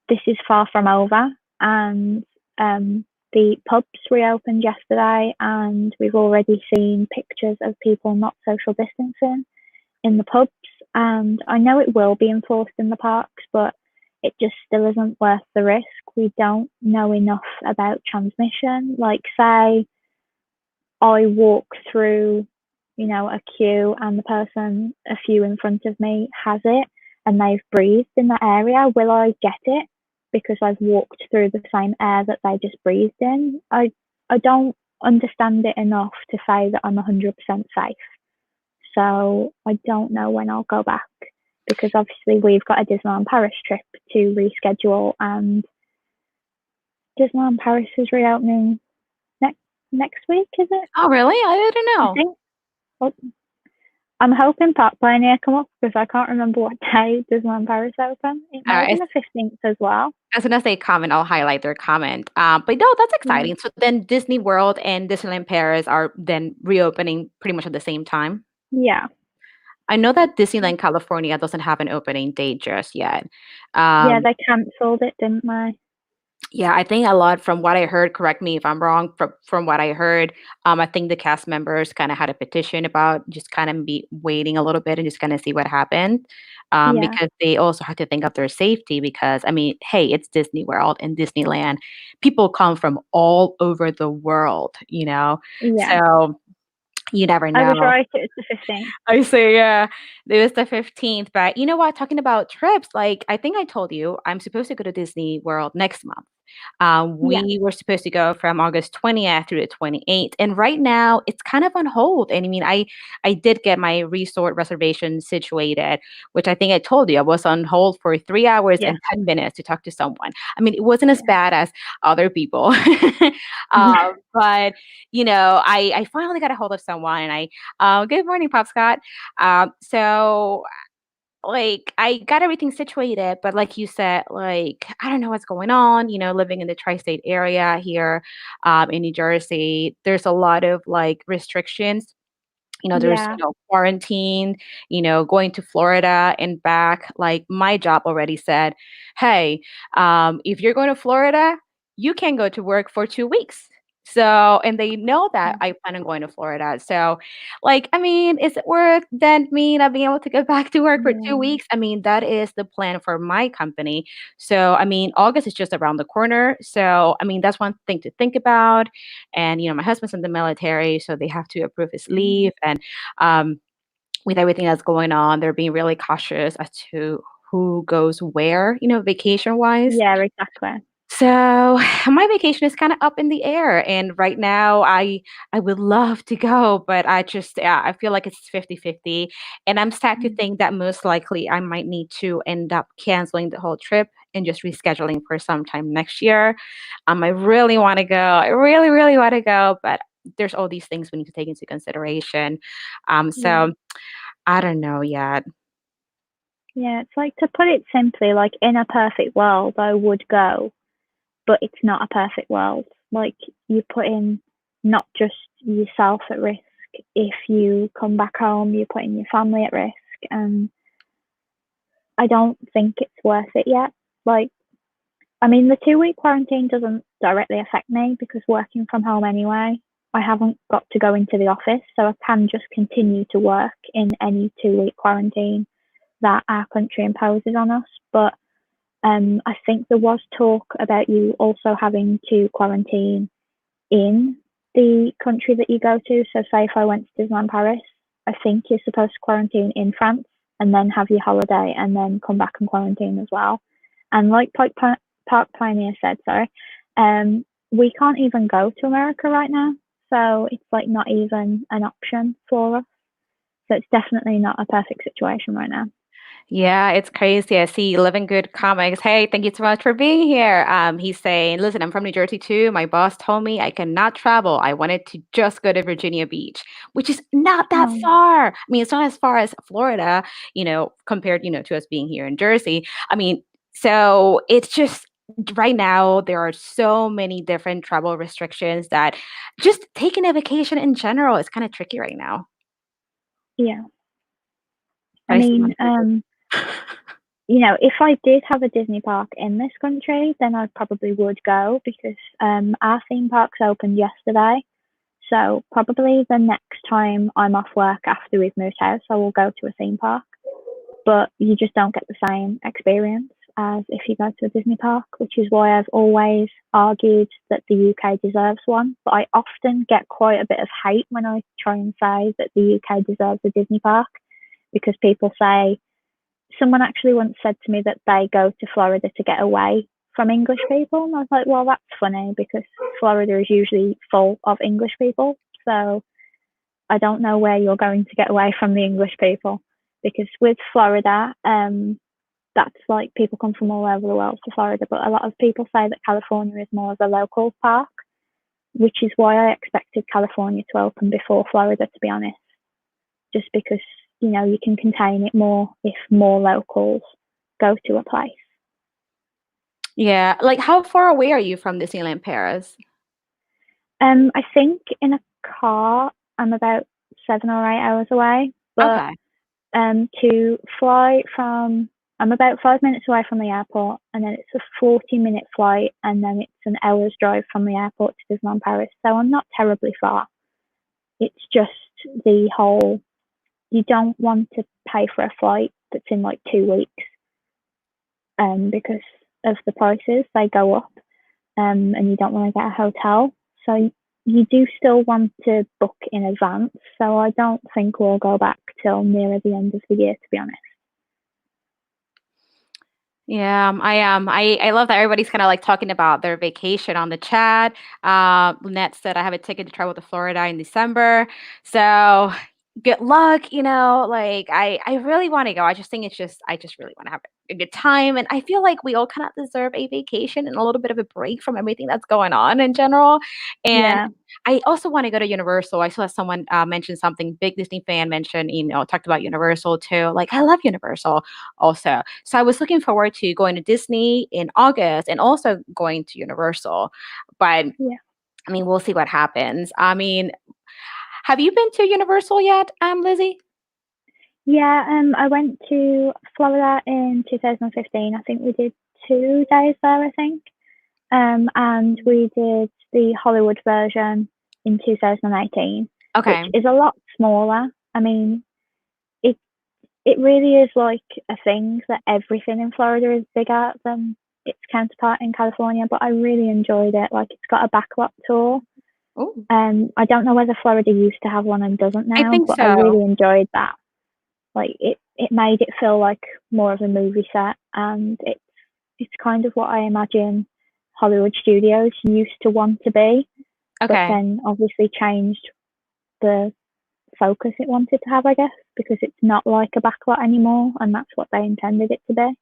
this is far from over, and the pubs reopened yesterday, and we've already seen pictures of people not social distancing in the pubs. And I know it will be enforced in the parks, but it just still isn't worth the risk. We don't know enough about transmission. Like, say, I walk through, a queue and the person a few in front of me has it and they've breathed in that area. Will I get it because I've walked through the same air that they just breathed in? I don't understand it enough to say that I'm 100% safe. So I don't know when I'll go back because obviously we've got a Disneyland Paris trip to reschedule and Disneyland Paris is reopening next next week, is it? Oh, really? I didn't I know. think. Well, I'm hoping Park Pioneer come up because I can't remember what day Disneyland Paris open. It might have been As, the 15th as well. as soon as they comment, I'll highlight their comment. But no, that's Yeah. exciting. So then Disney World and Disneyland Paris are then reopening pretty much at the same time. Yeah. I know that Disneyland California doesn't have an opening date just yet. Yeah, Um, they cancelled it, didn't they? yeah, I think a lot from what I heard, correct me if I'm wrong, from what I heard, I think the cast members kind of had a petition about just kind of be waiting a little bit and just kind of see what happened. Yeah. because they also have to think of their safety because, I mean, hey, it's Disney World and Disneyland. People come from all over the world, you know? Yeah. So you never I was know. right. It's the 15th. I say, yeah, it was the 15th. But you know what? Talking about trips, like I think I told you, I'm supposed to go to Disney World next month. Yeah. We were supposed to go from August 20th through the 28th, and right now it's kind of on hold. And I mean, I did get my resort reservation situated, which I think I told you I was on hold for 3 hours Yeah. and 10 minutes to talk to someone. I mean, it wasn't as Yeah. bad as other people, but I finally got a hold of someone, and I good morning, Pop Scott. So like I got everything situated, but like you said, like I don't know what's going on, living in the tri-state area here in New Jersey, there's a lot of like restrictions. There's, Yeah. quarantine, going to Florida and back. Like my job already said, hey, if you're going to Florida, you can go to work for 2 weeks. So, and they know that I plan on going to Florida. So, like, I mean, is it worth then me not being able to go back to work for two Yeah. weeks? I mean, that is the plan for my company. So, I mean, August is just around the corner. So, I mean, that's one thing to think about. And, my husband's in the military, so they have to approve his leave. And um, with everything that's going on, they're being really cautious as to who goes where, vacation wise. Yeah. Exactly. So my vacation is kind of up in the air, and right now I would love to go, but I feel like it's 50-50, and I'm sad to Mm. think that most likely I might need to end up canceling the whole trip and just rescheduling for sometime next year. I really want to go. I really, really want to go, but there's all these things we need to take into consideration. Yeah. So I don't know yet. Yeah. It's like, to put it simply, like in a perfect world, I would go, but it's not a perfect world. Like, you put in not just yourself at risk. If you come back home, you're putting your family at risk, and I don't think it's worth it yet. Like, I mean, the 2 week quarantine doesn't directly affect me because working from home anyway, I haven't got to go into the office, so I can just continue to work in any 2 week quarantine that our country imposes on us. But I think there was talk about you also having to quarantine in the country that you go to. So, say if I went to Disneyland Paris, I think you're supposed to quarantine in France and then have your holiday and then come back and quarantine as well. And like Park Pioneer said, sorry, we can't even go to America right now. So it's like not even an option for us. So it's definitely not a perfect situation right now. Yeah, it's crazy. I see Living Good Comics. Hey, thank you so much for being here. He's saying, listen, I'm from New Jersey too. My boss told me I cannot travel. I wanted to just go to Virginia Beach, which is not that Oh, far. I mean, it's not as far as Florida, compared, to us being here in Jersey. I mean, so it's just right now there are so many different travel restrictions that just taking a vacation in general is kind of tricky right now. yeah. I But I still mean, want to visit. if I did have a Disney park in this country, then I probably would go because our theme parks opened yesterday. So probably the next time I'm off work after we've moved house, I will go to a theme park. But you just don't get the same experience as if you go to a Disney park, which is why I've always argued that the UK deserves one. But I often get quite a bit of hate when I try and say that the UK deserves a Disney park because people say, someone actually once said to me that they go to Florida to get away from English people. And I was like, well, that's funny because Florida is usually full of English people. So I don't know where you're going to get away from the English people. Because with Florida, that's like people come from all over the world to Florida. But a lot of people say that California is more of a local park, which is why I expected California to open before Florida, to be honest. Just because, you can contain it more if more locals go to a place. Yeah, like how far away are you from Disneyland Paris? I think in a car, I'm about 7 or 8 hours away, but Okay. to fly from, I'm about 5 minutes away from the airport, and then it's a 40-minute flight, and then it's an hour's drive from the airport to Disneyland Paris. So I'm not terribly far. It's just the whole, you don't want to pay for a flight that's in like 2 weeks, because of the prices, they go up, and you don't want to get a hotel. So you do still want to book in advance. So I don't think we'll go back till nearer the end of the year, to be honest. Yeah, I am. I love that everybody's kind of like talking about their vacation on the chat. Lynette said I have a ticket to travel to Florida in December. So good luck, like I really want to go. I just think I just really want to have a good time. And I feel like we all kind of deserve a vacation and a little bit of a break from everything that's going on in general. And Yeah, I also want to go to Universal. I saw someone mention something, big Disney fan mentioned, talked about Universal too. Like I love Universal also. So I was looking forward to going to Disney in August and also going to Universal. But yeah. I mean, we'll see what happens. I mean, have you been to Universal yet, Lizzie? Yeah, I went to Florida in 2015. I think we did 2 days there, I think. And we did the Hollywood version in 2018, which Okay. is a lot smaller. I mean, it it really is like a thing that everything in Florida is bigger than its counterpart in California, but I really enjoyed it. Like, it's got a backlot tour. Oh, I don't know whether Florida used to have one and doesn't I now, think but I so. really enjoyed that. Like, it made it feel like more of a movie set, and it's kind of what I imagine Hollywood studios used to want to be, but Okay. then obviously changed the focus it wanted to have, I guess, because it's not like a backlot anymore, and that's what they intended it to be.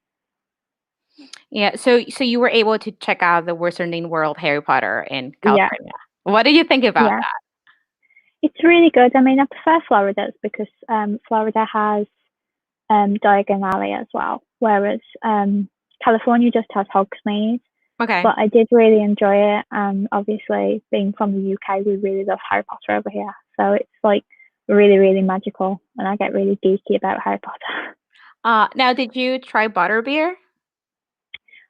Yeah. So you were able to check out the Wizarding World Harry Potter in Yeah, California. What did you think about yeah. that? It's really good. I mean, I prefer Florida's because Florida has Diagon Alley as well, whereas California just has Hogsmeade. Okay. But I did really enjoy it, and obviously, being from the UK, we really love Harry Potter over here. So it's like really, really magical, and I get really geeky about Harry Potter. Now did you try butterbeer?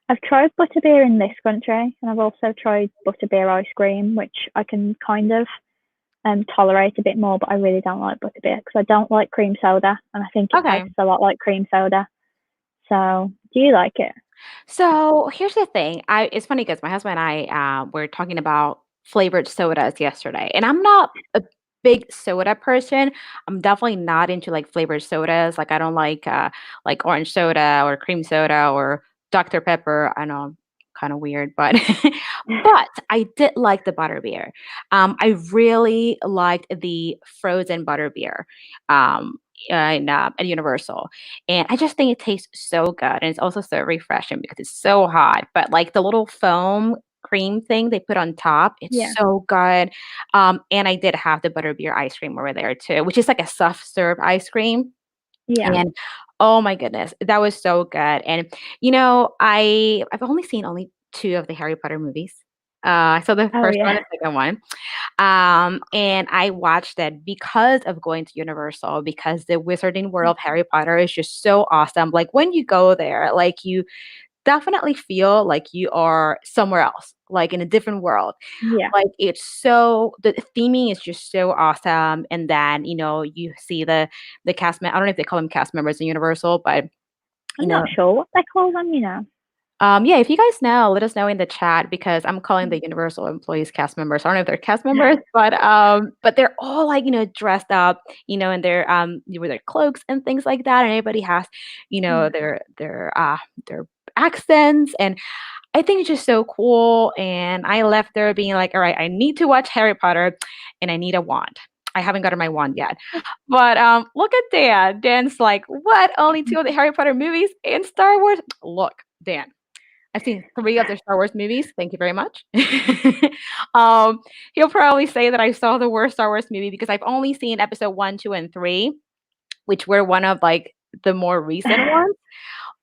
I've tried butterbeer in this country, and I've also tried butterbeer ice cream, which I can kind of tolerate a bit more, but I really don't like butterbeer because I don't like cream soda, and I think it Okay. tastes a lot like cream soda. So, do you like it? So here's the thing. It's funny because my husband and I were talking about flavored sodas yesterday, and I'm not a big soda person. I'm definitely not into like flavored sodas. Like I don't like orange soda or cream soda or Dr. Pepper. I know I'm kind of weird, but but I did like the butterbeer. I really liked the frozen butterbeer. Um, at Universal. And I just think it tastes so good, and it's also so refreshing because it's so hot, but, like, the little foam cream thing they put on top, it's Yeah, so good. And I did have the butterbeer ice cream over there too, which is like a soft serve ice cream, yeah. and oh my goodness, that was so good. And, I've only seen only 2 of the Harry Potter movies. I saw the Oh first one, yeah, the second one. And I watched that because of going to Universal, because the Wizarding World of Harry Potter is just so awesome. Like when you go there, like you definitely feel like you are somewhere else, like in a different world. yeah. Like the theming is just so awesome. And then, you see the I don't know if they call them cast members in Universal, but you I'm know, not sure what they call them. yeah, if you guys know, let us know in the chat because I'm calling the Universal employees cast members. I don't know if they're cast members, but they're all like, dressed up, in with their cloaks and things like that. And everybody has, Yeah. their accents. And I think it's just so cool. And I left there being like, all right, I need to watch Harry Potter and I need a wand. I haven't gotten my wand yet. But look at Dan. Dan's like, what? Only 2 of the Harry Potter movies and Star Wars? Look, Dan. I've seen 3 of the Star Wars movies, thank you very much. Um, he'll probably say that I saw the worst Star Wars movie because I've only seen episode 1, 2, and 3, which were one of, like, the more recent ones,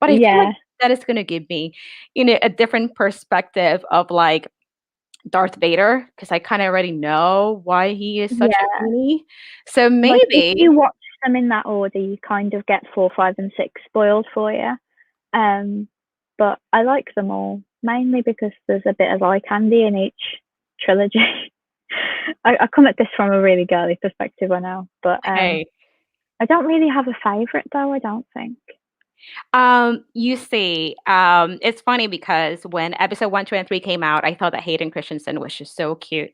but I feel like Yeah, that is gonna give me, a different perspective of, like, Darth Vader because I kinda already know why he is such a yeah. meanie. So Like, if maybe you watch them in that order, you kind of get 4, 5, and 6 spoiled for you. Um, but I like them all, mainly because there's a bit of eye candy in each trilogy. I come at this from a really girly perspective, I know, but hey. I don't really have a favourite though, I don't think. You see, it's funny because when episode 1, 2, and 3 came out, I thought that Hayden Christensen was just so cute.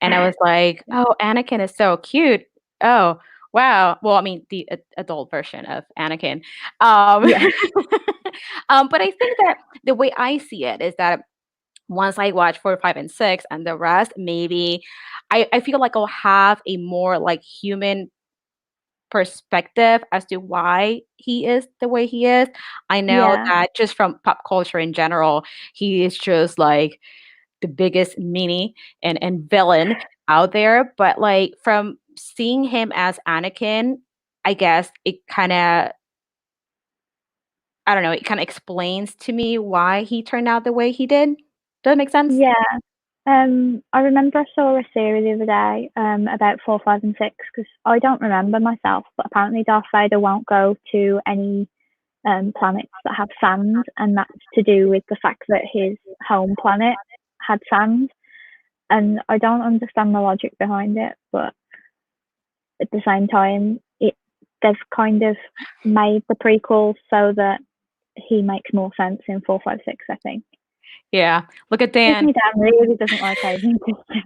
And I was like, "Oh, Anakin is so cute. Oh, wow." Well, I mean, the adult version of Anakin. Yeah. But I think that the way I see it is that once I watch 4, 5, and 6 and the rest, maybe I feel like I'll have a more, like, human perspective as to why he is the way he is. I know Yeah. that just from pop culture in general, he is just, like, the biggest meanie and villain out there, but, like, from seeing him as Anakin, I guess it kinda I don't know, it kinda explains to me why he turned out the way he did. Does that make sense? Yeah. I remember I saw a series the other day about 4, 5, and 6 because I don't remember myself, but apparently Darth Vader won't go to any planets that have sand, and that's to do with the fact that his home planet had sand. And I don't understand the logic behind it, but at the same time, they've kind of made the prequel so that he makes more sense in 4, 5, 6. I think. Yeah. Look at Dan. Disney Dan really doesn't like Hayden Christensen.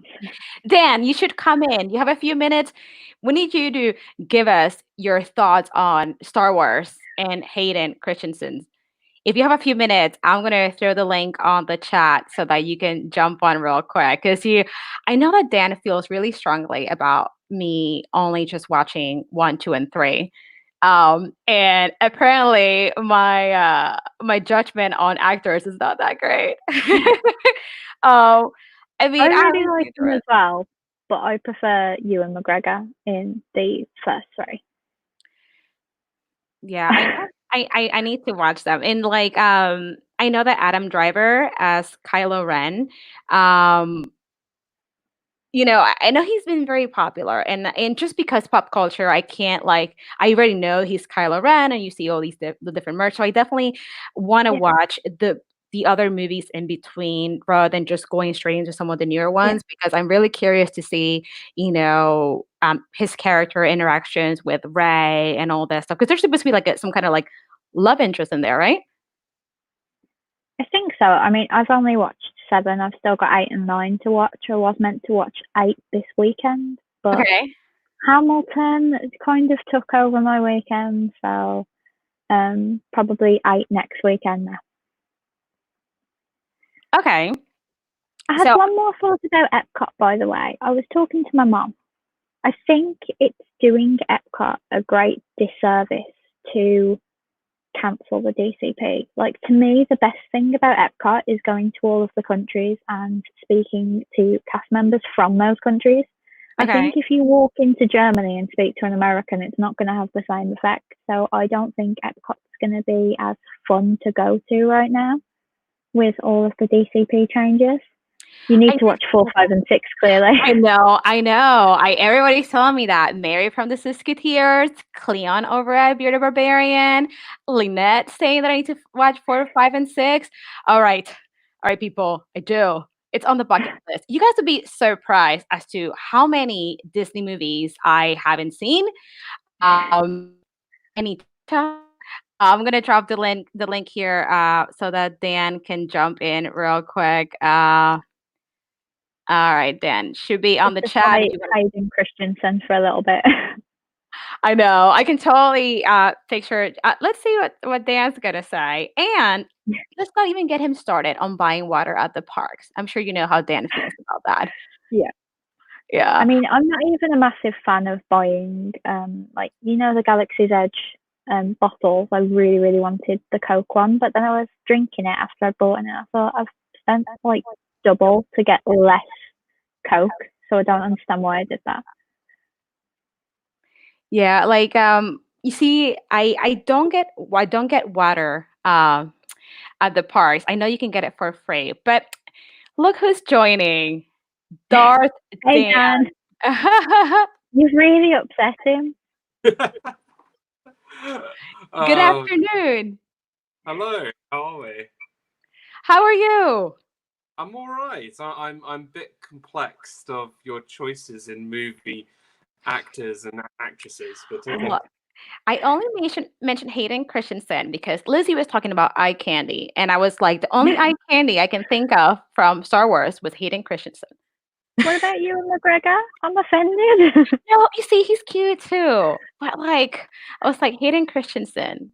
Dan, you should come in. You have a few minutes. We need you to give us your thoughts on Star Wars and Hayden Christensen. If you have a few minutes, I'm gonna throw the link on the chat so that you can jump on real quick. Cause I know that Dan feels really strongly about me only just watching 1, 2, and 3. And apparently my judgment on actors is not that great. um, I I mean, I really haven't like seen the him as rest. well, but I prefer Ewan McGregor in the first three. Yeah, I know. I need to watch them. And like, I know that Adam Driver as Kylo Ren, um, I know he's been very popular, and just because pop culture, I can't like I already know he's Kylo Ren, and you see all these the different merch. So I definitely want to Yeah, watch the other movies in between rather than just going straight into some of the newer yeah. ones because I'm really curious to see, his character interactions with Rey and all that stuff. Because there's supposed to be like some kind of like love interest in there, right? I think so. I mean, I've only watched 7. I've still got 8 and 9 to watch. I was meant to watch 8 this weekend, but Okay. Hamilton kind of took over my weekend, so probably 8 next weekend now. Okay. I had So one more thought about Epcot, by the way. I was talking to my mum. I think it's doing Epcot a great disservice to cancel the DCP. Like, to me, the best thing about Epcot is going to all of the countries and speaking to cast members from those countries. I okay. think if you walk into Germany and speak to an American, it's not going to have the same effect. So I don't think Epcot's going to be as fun to go to right now with all of the DCP changes. You need I to watch 4, 5, and 6 clearly. I know, I know. Everybody's telling me that. Mary from the Siskiyous, Cleon over at Bearded Barbarian, Lynette saying that I need to watch 4, 5, and 6. All right. All right, people. I do. It's on the bucket list. You guys would be surprised as to how many Disney movies I haven't seen. I need to catch up. I'm gonna drop the link here so that Dan can jump in real quick. All right, Dan. Should be on It's the just chat if like you want. Hayden Christensen for a little bit. I know. I can totally picture. Let's see what Dan's gonna say, and let's not even get him started on buying water at the parks. I'm sure you know how Dan feels about that. Yeah. I Yeah. mean, I'm not even a massive fan of buying, like, the Galaxy's Edge bottles. I really, really wanted the Coke one, but then I was drinking it after I bought it, and I thought I've spent like double to get less Coke, so I don't understand why I did that. Yeah. Like you see, I don't get water at the parks. I know you can get it for free, but look who's joining. Darth Hey, Dan. Dan, you've really upset him. Good Oh, afternoon. hello. How are we? How are you? I'm all right. I'm a bit complexed of your choices in movie actors and actresses, but Look, I only mentioned Hayden Christensen because Lizzie was talking about eye candy, and I was like, the only eye candy I can think of from Star Wars was Hayden Christensen. What about Ewan McGregor? I'm offended. No, you see, he's cute too, but like, I was like Hayden Christensen.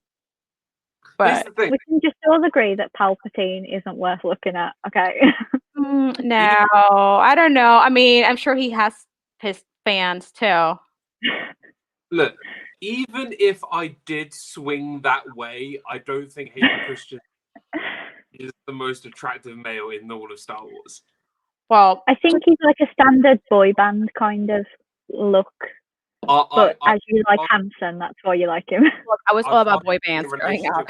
Here's But the thing. We can just all agree that Palpatine isn't worth looking at, okay? no, I don't know. I mean, I'm sure he has his fans too. Look, even if I did swing that way, I don't think Hayden Christensen is the most attractive male in all of Star Wars. Well, I think he's like a standard boy band kind of look. But as you like Hanson, that's why you like him. Look, I was all about boy bands growing up.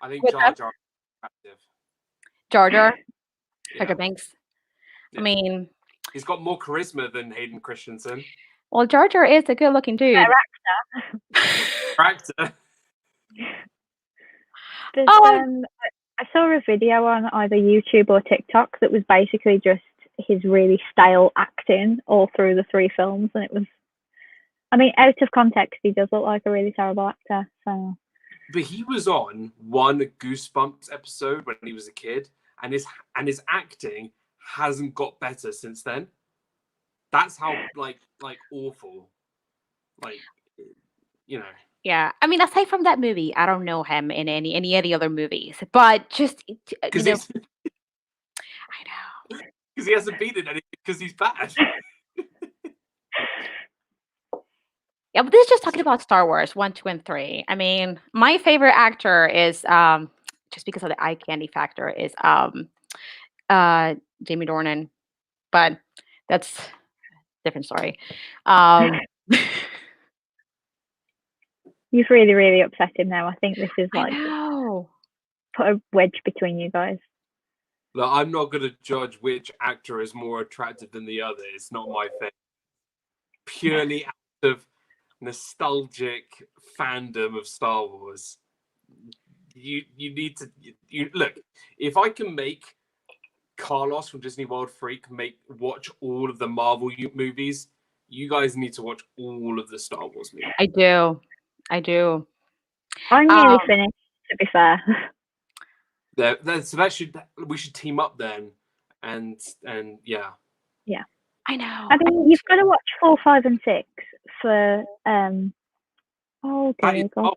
I think Jar Jar is attractive. Jar Jar? Jar Banks? Yeah. I mean... He's got more charisma than Hayden Christensen. Well, Jar Jar is a good-looking dude. Actor. I saw a video on either YouTube or TikTok that was basically just his really stale acting all through the 3 films, and it was, I mean, out of context, he does look like a really terrible actor. So, but he was on one Goosebumps episode when he was a kid, and his acting hasn't got better since then. That's how like awful, like, you know. Yeah, I mean, aside from that movie, I don't know him in any of the other movies. But just because I know because he hasn't been in anything because he's bad. Yeah, but this is just talking about Star Wars 1, 2, and 3. I mean, my favorite actor is just because of the eye candy factor is Jamie Dornan, but that's a different story. You've really, really upset him now. I think this is like put a wedge between you guys. Look, I'm not going to judge which actor is more attractive than the other. It's not my thing. Purely out of nostalgic fandom of Star Wars. You need to look. If I can make Carlos from Disney World Freak watch all of the Marvel movies, you guys need to watch all of the Star Wars movies. I do. I'm nearly finished, to be fair. So we should team up then, and yeah. Yeah, I know. I mean, you've got to watch 4, 5, and 6 for oh dear God,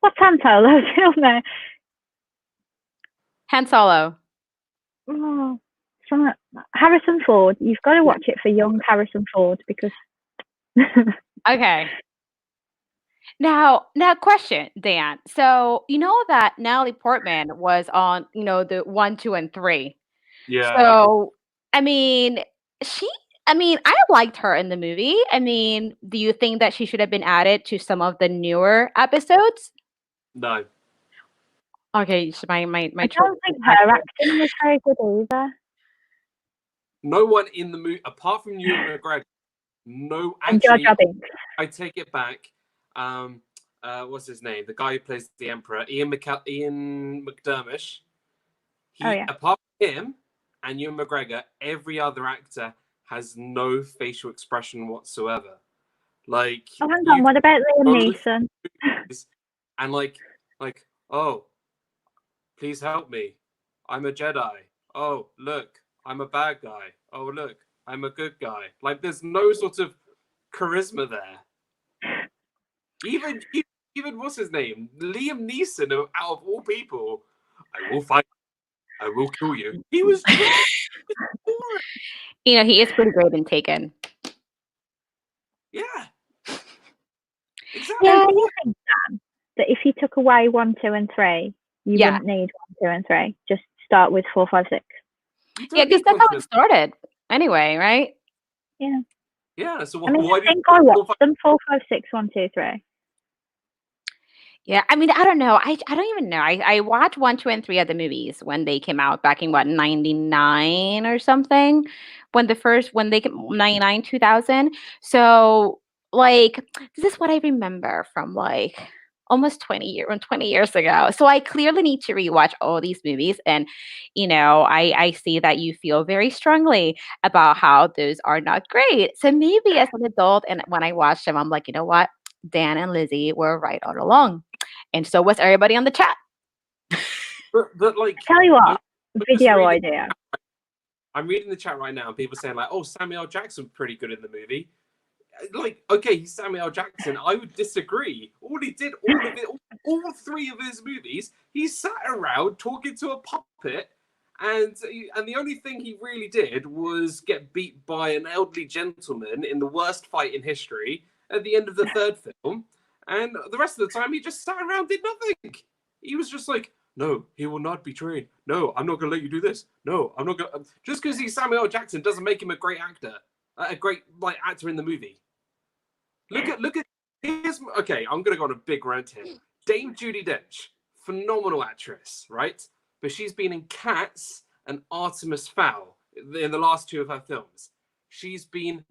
what's Han Solo's real name? Han Solo. Oh, Harrison Ford. You've got to watch it for young Harrison Ford because. Okay. Now, question, Dan. So you know that Natalie Portman was on, the 1, 2, and 3. Yeah. So, I mean, I liked her in the movie. I mean, do you think that she should have been added to some of the newer episodes? No. Okay, so my I don't think her acting was very good either. No one in the movie, apart from Ewan McGregor. No, actually, I take it back. What's his name? The guy who plays the Emperor, Ian McDermott. Apart from him and Ewan McGregor, every other actor has no facial expression whatsoever. Like, hang on, what about Liam Neeson? And like, oh, please help me. I'm a Jedi. Oh, look, I'm a bad guy. Oh, look, I'm a good guy. Like, there's no sort of charisma there. Even what's his name? Liam Neeson, out of all people, I will fight. I will kill you. He was he is pretty great in Taken. Yeah. Exactly. Yeah, you think, Dan, that if you took away 1, 2, and 3, you wouldn't need 1, 2, and 3. Just start with 4, 5, 6. Yeah, because that's how it started. Anyway, right? Yeah. Yeah. So I mean, I think I watched them 4, 5, 6, 1, 2, 3. Yeah, I mean, I don't know. I don't even know. I watched 1, 2, and 3 of the movies when they came out back in 99 or something. When they came 99, 2000. So like, this is what I remember from like almost 20 years ago. So I clearly need to rewatch all these movies. And, I see that you feel very strongly about how those are not great. So maybe as an adult, and when I watch them, I'm like, you know what? Dan and Lizzie were right all along. And so was everybody on the chat. But like, Tell you what, I'm video idea. I'm reading the chat right now, and people saying like, "Oh, Samuel L. Jackson pretty good in the movie." Like, okay, he's Samuel L. Jackson. I would disagree. All he did, all three of his movies, he sat around talking to a puppet, and the only thing he really did was get beat by an elderly gentleman in the worst fight in history at the end of the third film, and the rest of the time he just sat around, did nothing. He was just like, no, he will not be trained. No, I'm not going to let you do this. No, I'm not going to. Just because he's Samuel L. Jackson doesn't make him a great actor, a great actor in the movie. Look at. Okay, I'm going to go on a big rant here. Dame Judi Dench, phenomenal actress, right? But she's been in Cats and Artemis Fowl in the last two of her films. She's been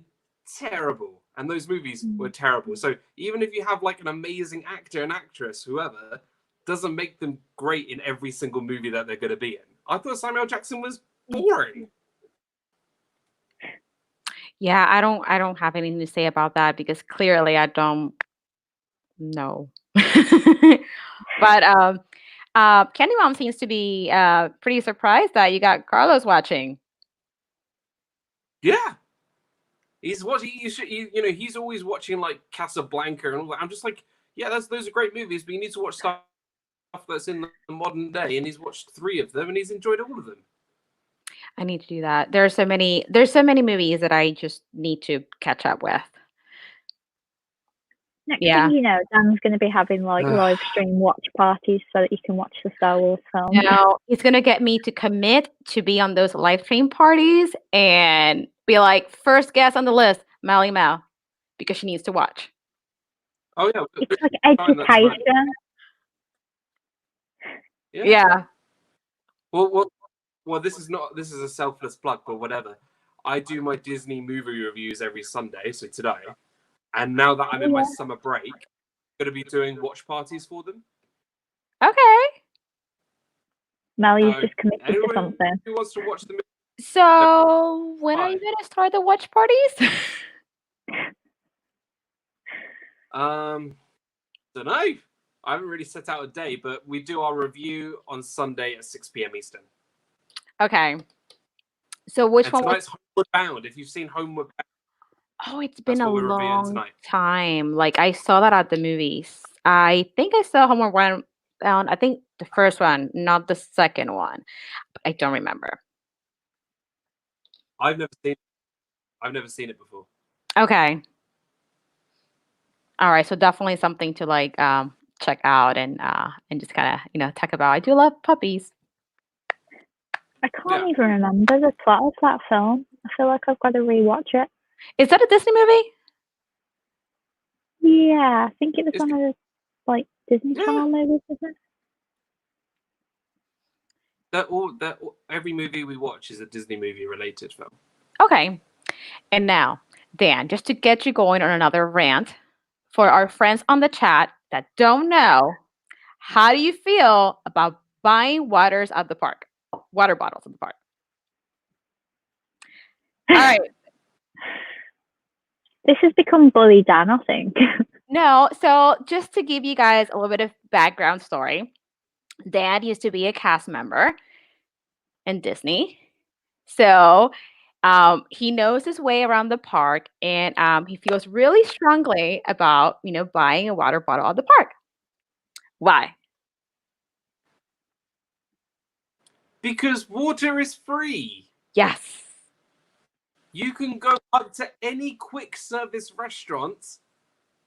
terrible, and those movies were terrible. So even if you have like an amazing actor and actress, whoever, doesn't make them great in every single movie that they're going to be in. I thought Samuel L. Jackson was boring. Yeah, I don't have anything to say about that because clearly I don't know. But Candy Mom seems to be pretty surprised that you got Carlos watching. Yeah. He's watching. He's always watching like Casablanca and all that. I'm just like, yeah, those are great movies, but you need to watch stuff that's in the modern day. And he's watched 3 of them, and he's enjoyed all of them. I need to do that. There's so many movies that I just need to catch up with. Next thing you know, Dan's going to be having like live stream watch parties so that you can watch the Star Wars film. No, he's going to get me to commit to be on those live stream parties and be like, first guest on the list, MellyMel, because she needs to watch. Oh yeah, it's like education. Yeah. Well, this is a selfless plug, but whatever. I do my Disney movie reviews every Sunday, so today. And now that I'm in my summer break, I'm going to be doing watch parties for them. Okay. Melly's just committed to something. Who wants to watch the movie? So, when are you going to start the watch parties? Don't know. I haven't really set out a day, but we do our review on Sunday at 6 p.m. Eastern. Okay. So which one? Tonight's Homeward Bound. If you've seen Homeward Bound. Oh, it's been a long time. Like I saw that at the movies. I think I saw Homeward Bound. I think the first one, not the second one. But I don't remember. I've never seen it before. Okay. All right, so definitely something to like check out and just kind of talk about. I do love puppies. I can't even remember the plot of that film. I feel like I've got to rewatch it. Is that a Disney movie? Yeah, I think it was one of the like Disney Channel movies, isn't it? Every movie we watch is a Disney movie related film. Okay. And now, Dan, just to get you going on another rant, for our friends on the chat that don't know, how do you feel about buying water bottles at the park? All right. This has become Bully Dan, I think. No, so just to give you guys a little bit of background story, Dad used to be a cast member in Disney. So he knows his way around the park, and he feels really strongly about, buying a water bottle at the park. Why? Because water is free. Yes. You can go up to any quick service restaurant,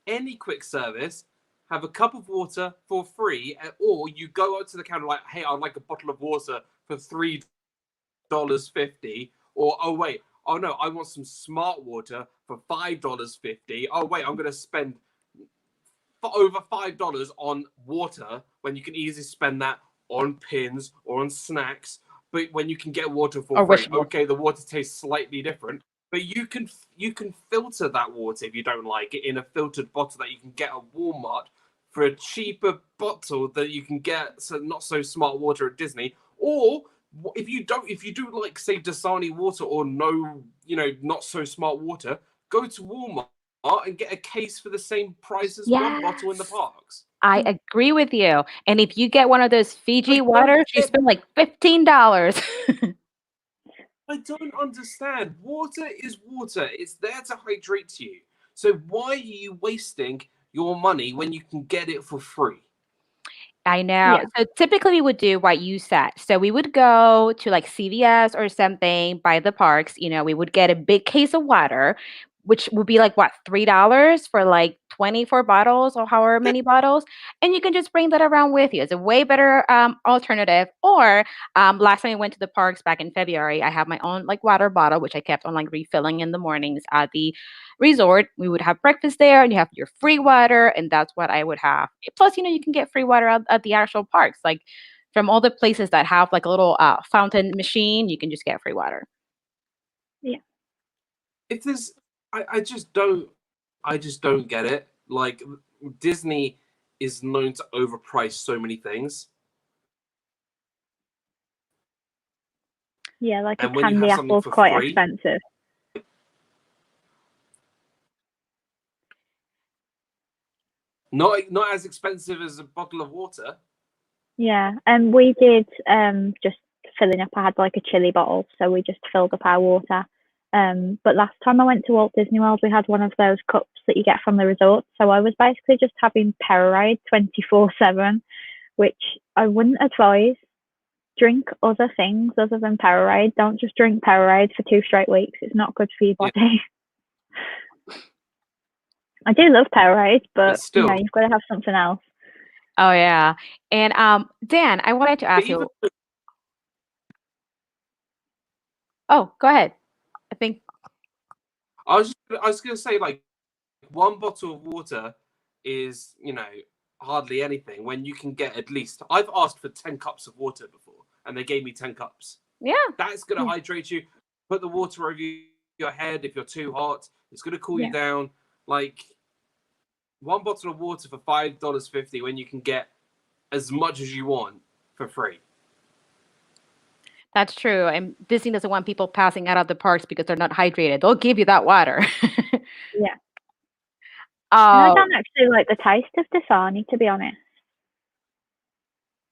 have a cup of water for free, or you go up to the counter like, hey, I'd like a bottle of water for $3.50, or oh no, I want some smart water for $5.50. Oh wait, I'm going to spend over $5 on water when you can easily spend that on pins or on snacks. But when you can get water for free, okay, the water tastes slightly different, but you can filter that water if you don't like it in a filtered bottle that you can get at Walmart for a cheaper bottle that you can get not so smart water at Disney, or if you do like say Dasani water or not so smart water, go to Walmart and get a case for the same price as one bottle in the parks. I agree with you. And if you get one of those Fiji Like, waters, you spend like $15. I don't understand. Water is water. It's there to hydrate you. So why are you wasting your money when you can get it for free? I know. Yeah. So typically we would do what you said. So we would go to like CVS or something by the parks. We would get a big case of water, which would be like what, $3 for like 24 bottles or however many bottles. And you can just bring that around with you. It's a way better alternative. Or last time I went to the parks back in February, I have my own like water bottle, which I kept on like refilling in the mornings at the resort. We would have breakfast there and you have your free water, and that's what I would have. Plus, you can get free water at the actual parks, like from all the places that have like a little fountain machine. You can just get free water. Yeah. If there's I just don't get it. Like, Disney is known to overprice so many things. Yeah, like And a when you candy have something apple's for quite free, expensive. not as expensive as a bottle of water. Yeah, and we did just filling up. I had like a chili bottle, so we just filled up our water. But last time I went to Walt Disney World, we had one of those cups that you get from the resort. So I was basically just having Powerade 24/7, which I wouldn't advise. Drink other things other than Powerade. Don't just drink Powerade for 2 straight weeks. It's not good for your body. I do love Powerade, but still, you've got to have something else. Oh yeah. And Dan, I wanted to ask you. Oh, go ahead. I think I was going to say, like, one bottle of water is, hardly anything when you can get at least. I've asked for 10 cups of water before, and they gave me 10 cups. Yeah. That's going to hydrate you. Put the water over your head if you're too hot. It's going to cool you down. Like, one bottle of water for $5.50 when you can get as much as you want for free. That's true. And Disney doesn't want people passing out of the parks because they're not hydrated. They'll give you that water. Yeah. And I Oh, don't actually like the taste of Dasani, to be honest.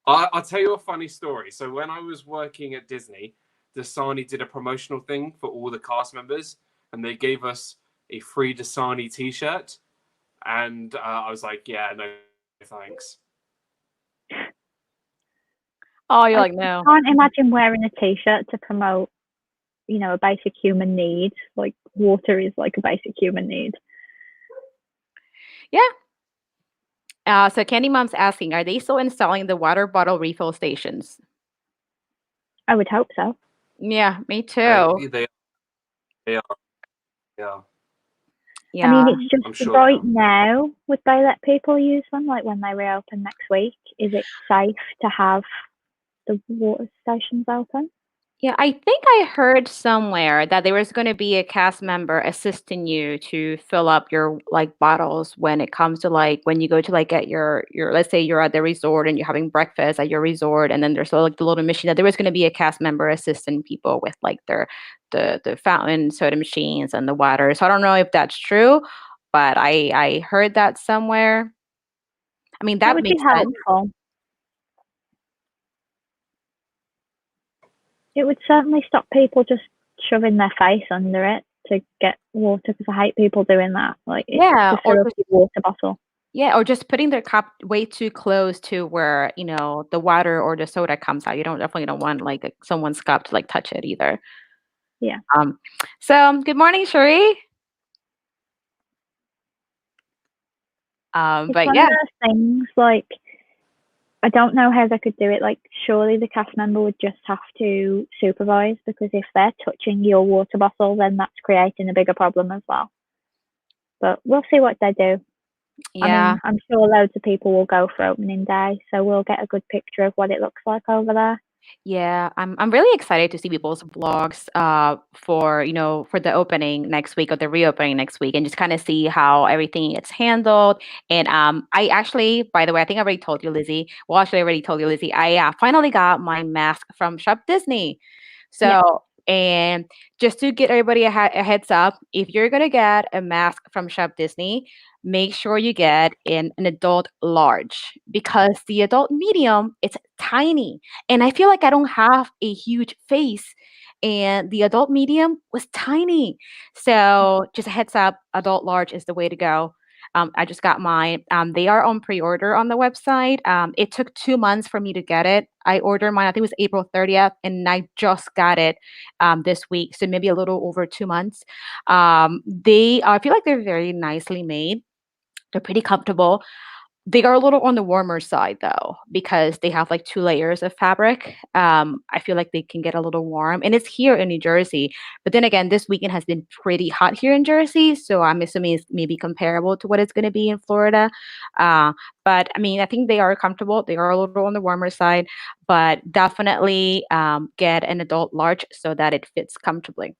I'll tell you a funny story. So when I was working at Disney, Dasani did a promotional thing for all the cast members, and they gave us a free Dasani t-shirt. And I was like, yeah, no, thanks. oh, you're like, no. I can't imagine wearing a t-shirt to promote, a basic human need. Like, water is like a basic human need. Yeah. So Candy Mom's asking, are they still installing the water bottle refill stations? I would hope so. Yeah, me too. They are. Yeah. Yeah. I mean, it's just sure right now, would they let people use them? Like when they reopen next week, is it safe to have the water stations open? Yeah, I think I heard somewhere that there was going to be a cast member assisting you to fill up your like bottles when it comes to like when you go to like get your let's say you're at the resort and you're having breakfast at your resort, and then there's like the little machine that there was going to be a cast member assisting people with like the fountain soda machines and the water. So I don't know if that's true, but I heard that somewhere. I mean, That that would be makes sense. helpful. It would certainly stop people just shoving their face under it to get water, because I hate people doing that. Like, Yeah, to fill up your water bottle. yeah, or just putting their cup way too close to where, the water or the soda comes out. You definitely don't want like someone's cup to like touch it either. Yeah. So good morning, Cherie. It's But one yeah, of those things, like, I don't know how they could do it. Like, surely the cast member would just have to supervise, because if they're touching your water bottle, then that's creating a bigger problem as well. But we'll see what they do. yeah. I mean, I'm sure loads of people will go for opening day, so we'll get a good picture of what it looks like over there. Yeah, I'm really excited to see people's vlogs for for the opening next week or the reopening next week and just kind of see how everything gets handled. And I actually, by the way, I think I already told you, Lizzie. Well, actually, I already told you, Lizzie. I finally got my mask from Shop Disney. Yeah. So, and just to get everybody a heads up, if you're gonna get a mask from Shop Disney, make sure you get in an adult large because the adult medium it's tiny and I feel like I don't have a huge face and the adult medium was tiny. So just a heads up, adult large is the way to go. I just got mine. They are on pre-order on the website. It took 2 months for me to get it. I ordered mine, I think it was April 30th, and I just got it this week. So maybe a little over 2 months. I feel like they're very nicely made. They're pretty comfortable. They are a little on the warmer side though, because they have like 2 layers of fabric. I feel like they can get a little warm, and it's here in New Jersey. But then again, this weekend has been pretty hot here in Jersey, so I'm assuming it's maybe comparable to what it's going to be in Florida. Uh, but I mean, I think they are comfortable. They are a little on the warmer side, but definitely get an adult large so that it fits comfortably.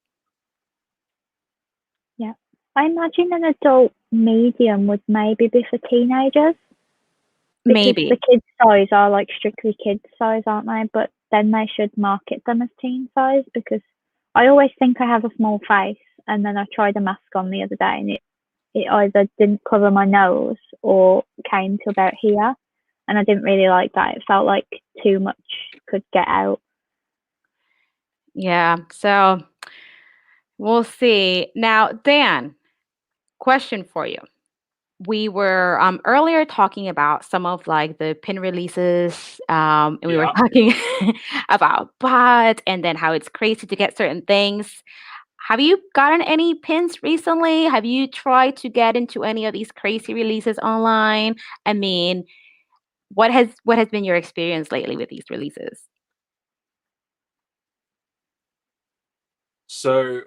Yeah. I imagine an adult medium would maybe be for teenagers because the Maybe. kids size are like strictly kids size, aren't they? But then they should market them as teen size because I always think I have a small face and then I tried a mask on the other day and it either didn't cover my nose or came to about here and I didn't really like that. It felt like too much could get out. Yeah. So we'll see. Now, Dan, question for you. We were earlier talking about some of like the pin releases, and we were Yeah. talking about bots and then how it's crazy to get certain things. Have you gotten any pins recently? Have you tried to get into any of these crazy releases online? I mean, what has been your experience lately with these releases? So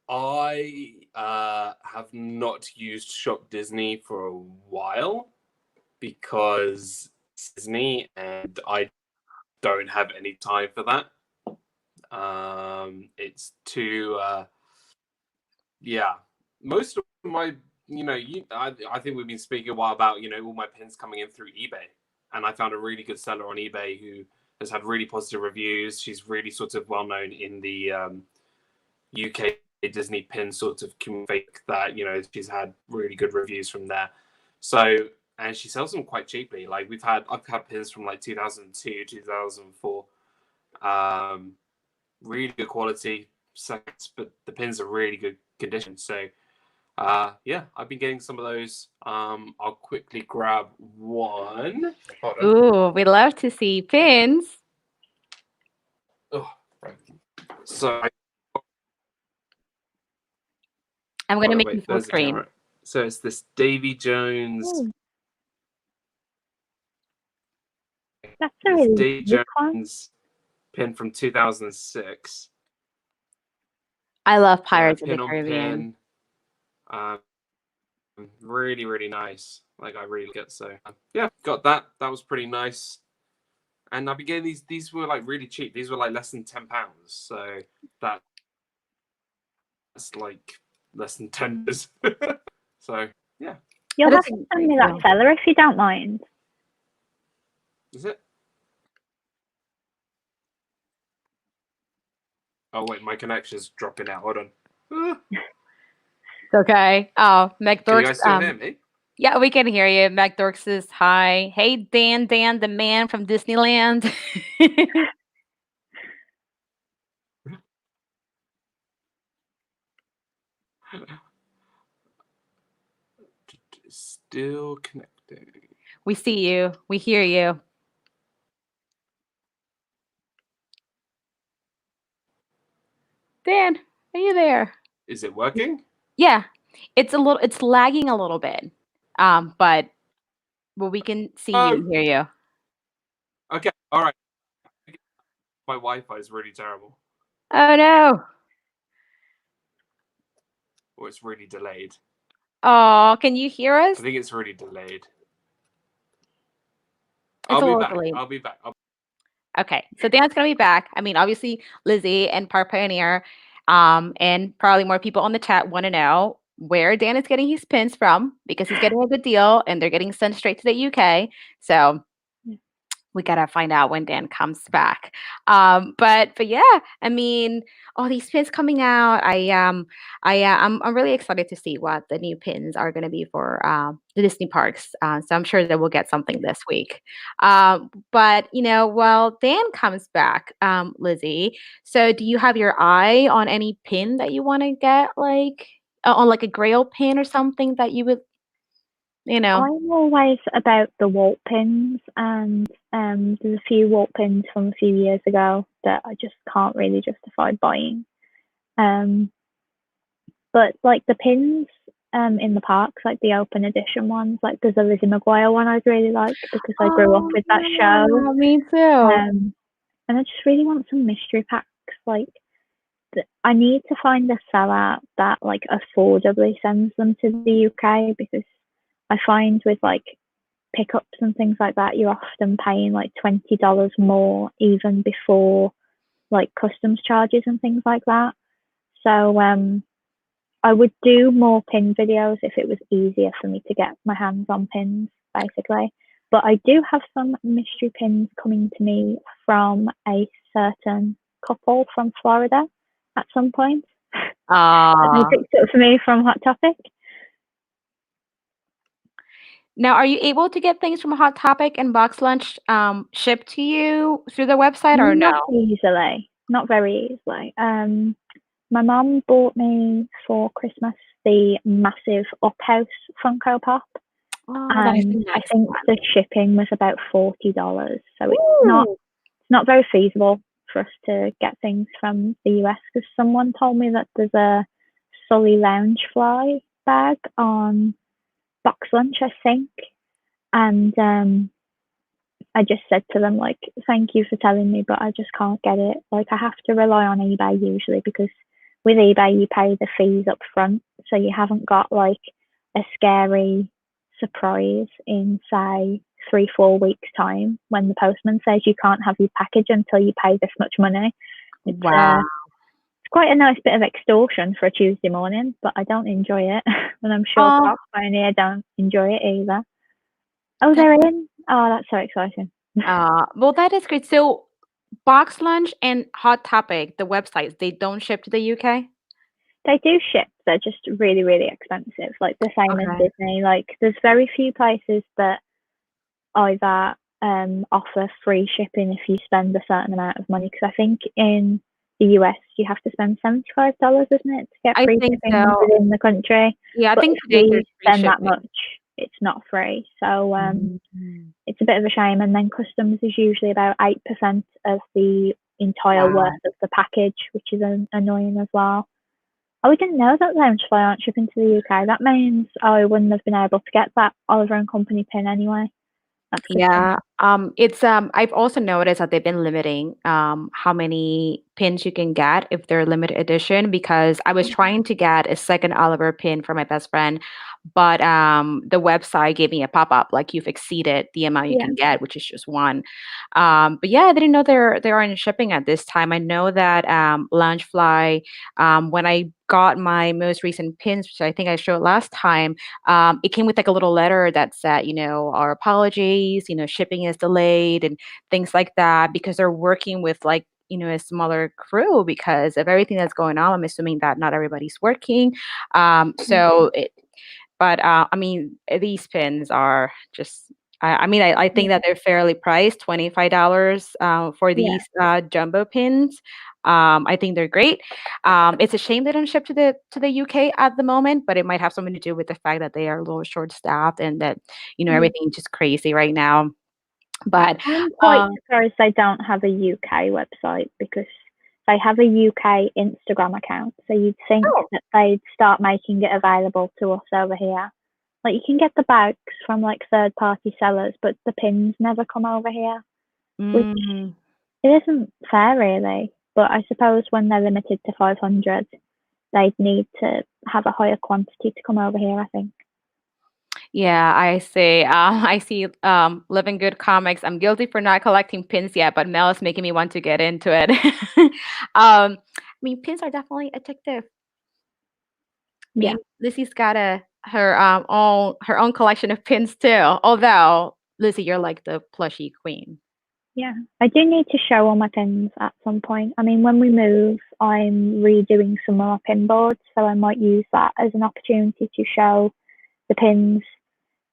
I have not used Shop Disney for a while because it's Disney and I don't have any time for that. It's too yeah. Most of my I think we've been speaking a while about all my pins coming in through eBay, and I found a really good seller on eBay who has had really positive reviews. She's really sort of well known in the UK Disney pin sort of community that she's had really good reviews from there. So and she sells them quite cheaply. Like I've had pins from like 2002, 2004. Really good quality sets, but the pins are really good condition. So yeah, I've been getting some of those. I'll quickly grab one. Hold on. Ooh, we love to see pins. Oh, right. So I'm hold gonna on, make you wait, full there's the screen. camera. So it's this Davy Jones. Oh, that's a This really Davy good one. Jones pin from 2006. I love Yeah, Pirates of the pin on Caribbean. pin. Um, really, really nice. Like I really get so. Yeah, got that. That was pretty nice. And I've been getting these. These were like really cheap. These were like less than £10. So that's like less than 10. So yeah, You'll That is have a to send great me that deal. seller if you don't mind. is it? Oh wait, my connection's dropping out. Hold on. It's okay. Oh, Can you McDorks. guys still hear me? Yeah, we can hear you. McDorks says hi. Hey, Dan, Dan, the man from Disneyland. Still connecting. We see you. We hear you. Dan, are you there? Is it working? Yeah, it's lagging a little bit. But we can see you Oh, and hear you. okay. All right. My Wi-Fi is really terrible, Oh no. or it's really delayed. Oh, can you hear I us? think it's really delayed. It's I'll a be little back. delayed. I'll be back. Okay, so Dan's gonna be back. I mean, obviously, Lizzie and Park Pioneer, and probably more people on the chat want to know where Dan is getting his pins from because he's getting a good deal and they're getting sent straight to the UK. So we gotta find out when Dan comes back. But yeah, I mean, all these pins coming out. I'm really excited to see what the new pins are gonna be for the Disney parks. So I'm sure that we'll get something this week. But while Dan comes back, Lizzie, so do you have your eye on any pin that you want to get, like on like a Grail pin or something that you would, you know? I'm always about the Walt pins, and there's a few Walt pins from a few years ago that I just can't really justify buying. But like the pins in the parks, like the open edition ones, like there's a Lizzie McGuire one I'd really like because I grew up with that show. Yeah, me too. And I just really want some mystery packs. Like I need to find a seller that like affordably sends them to the UK, because I find with like pickups and things like that, you're often paying like $20 more even before like customs charges and things like that. So I would do more pin videos if it was easier for me to get my hands on pins, basically. But I do have some mystery pins coming to me from a certain couple from Florida at some point. They picked up for me from Hot Topic. Now, are you able to get things from Hot Topic and Box Lunch shipped to you through the website or no? Not easily, not very easily. My mum bought me for Christmas the massive Up House Funko Pop, that is a and I nice think one. the shipping was about $40. So it's not very feasible for us to get things from the US, because someone told me that there's a Sully Loungefly bag on Box Lunch, I think, and I just said to them, like, thank you for telling me, but I just can't get it. Like, I have to rely on eBay usually, because with eBay you pay the fees up front, so you haven't got like a scary surprise in, say, 3-4 weeks time when the postman says you can't have your package until you pay this much money. It's quite a nice bit of extortion for a Tuesday morning, but I don't enjoy it. And I'm sure Park Pioneer don't enjoy it either. Oh, they're in? Oh, that's so exciting. Well, that is great. So Box Lunch and Hot Topic, the websites, they don't ship to the UK? They do ship. They're just really, really expensive. Like the same as Disney. Like there's very few places that either offer free shipping if you spend a certain amount of money. Because I think in the US you have to spend $75, isn't it, to get free shipping within the country? Yeah, I think if you spend that much, it's not free. So it's a bit of a shame. And then customs is usually about 8% of the entire worth of the package, which is annoying as well. Oh, we didn't know that Loungefly aren't shipping to the UK. That means I wouldn't have been able to get that Oliver and Company pin anyway. Yeah, it's I've also noticed that they've been limiting how many pins you can get if they're limited edition, because I was trying to get a second Oliver pin for my best friend, but the website gave me a pop-up like you've exceeded the amount you can get, which is just one. But yeah, I didn't know they aren't shipping at this time. I know that Loungefly, when I got my most recent pins, which I think I showed last time, it came with like a little letter that said, our apologies, shipping is delayed and things like that, because they're working with like, a smaller crew because of everything that's going on. I'm assuming that not everybody's working. I mean, these pins are just, I think that they're fairly priced, $25 for these jumbo pins. I think they're great. It's a shame they don't ship to the UK at the moment, but it might have something to do with the fact that they are a little short-staffed and that everything is just crazy right now. But I'm quite surprised they don't have a UK website, because they have a UK Instagram account. So you'd think that they'd start making it available to us over here. Like you can get the bags from like third-party sellers, but the pins never come over here, which it isn't fair really. But I suppose when they're limited to 500, they'd need to have a higher quantity to come over here, I think. Yeah, I see. I see. Living Good Comics. I'm guilty for not collecting pins yet, but Mel is making me want to get into it. I mean, pins are definitely addictive. I Yeah. mean, Lizzie's got her own collection of pins too. Although Lizzie, you're like the plushie queen. Yeah, I do need to show all my pins at some point. I mean, when we move, I'm redoing some of my pin boards, so I might use that as an opportunity to show the pins,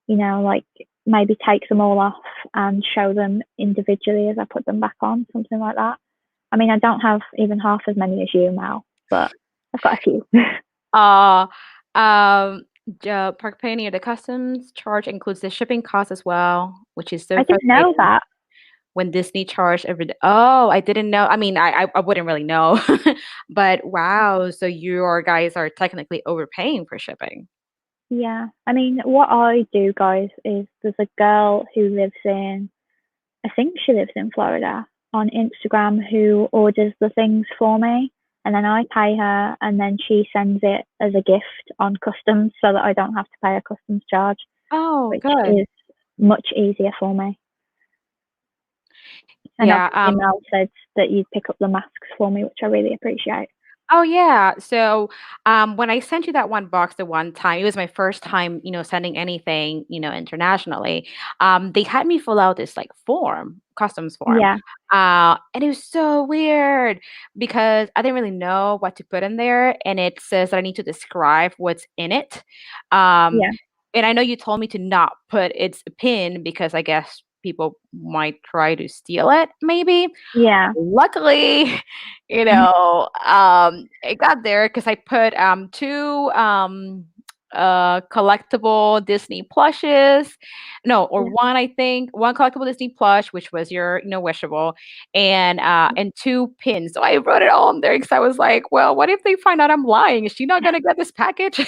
like maybe take them all off and show them individually as I put them back on, something like that. I mean, I don't have even half as many as you, Mel, but I've got a few. Uh, um, Park Pioneer, the customs charge includes the shipping cost as well, which is so I didn't know frustrating. that. When Disney charged Oh, I didn't know. I mean, I wouldn't really know, but wow. So your guys are technically overpaying for shipping. Yeah, I mean, what I do, guys, is there's a girl who lives in, I think she lives in Florida, on Instagram who orders the things for me, and then I pay her, and then she sends it as a gift on customs so that I don't have to pay a customs charge, Oh, which good. is much easier for me. And Yeah. obviously, Mel said that you'd pick up the masks for me, which I really appreciate. Oh yeah. So when I sent you that one box the one time, it was my first time, sending anything, internationally. They had me fill out this like customs form. Yeah, And it was so weird because I didn't really know what to put in there. And it says that I need to describe what's in it. Um, yeah, and I know you told me to not put its pin because I guess people might try to steal it, maybe. yeah, Luckily, it got there because I put two collectible Disney plushes. No, or yeah. one, I think, one collectible Disney plush, which was your, wishable, and two pins. So I wrote it all on there because I was like, well, what if they find out I'm lying? Is she not gonna get this package?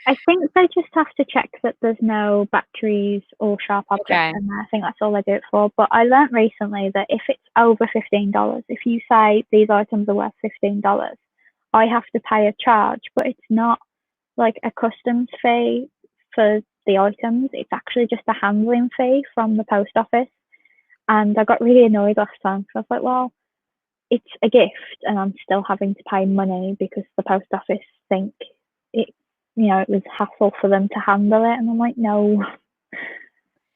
I think they just have to check that there's no batteries or sharp objects Okay. in there. I think that's all they do it for. But I learnt recently that if it's over $15, if you say these items are worth $15, I have to pay a charge, but it's not like a customs fee for the items. It's actually just a handling fee from the post office. And I got really annoyed last time because I was like, well, it's a gift and I'm still having to pay money because the post office think it, it was hassle for them to handle it. And I'm like, no.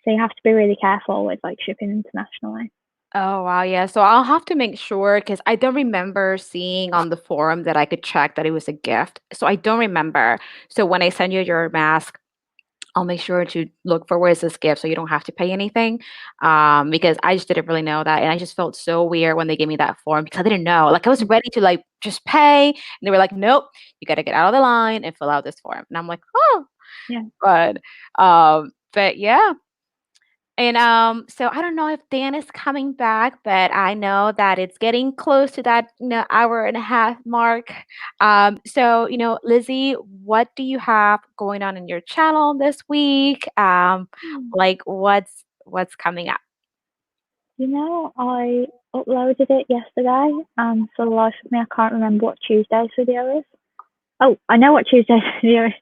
So you have to be really careful with like shipping internationally. Oh, wow, yeah, so I'll have to make sure because I don't remember seeing on the forum that I could check that it was a gift, so I don't remember. So when I send you your mask, I'll make sure to look for where is this gift so you don't have to pay anything, because I just didn't really know that, and I just felt so weird when they gave me that form because I didn't know. Like, I was ready to, like, just pay, and they were like, "Nope, you gotta get out of the line and fill out this form." And I'm like, "Oh." Yeah. But yeah. And so I don't know if Dan is coming back, but I know that it's getting close to that, hour and a half mark. So, Lizzie, what do you have going on in your channel this week? Like what's coming up? I uploaded it yesterday, and for the life of me, I can't remember what Tuesday's video is. Oh, I know what Tuesday's video is.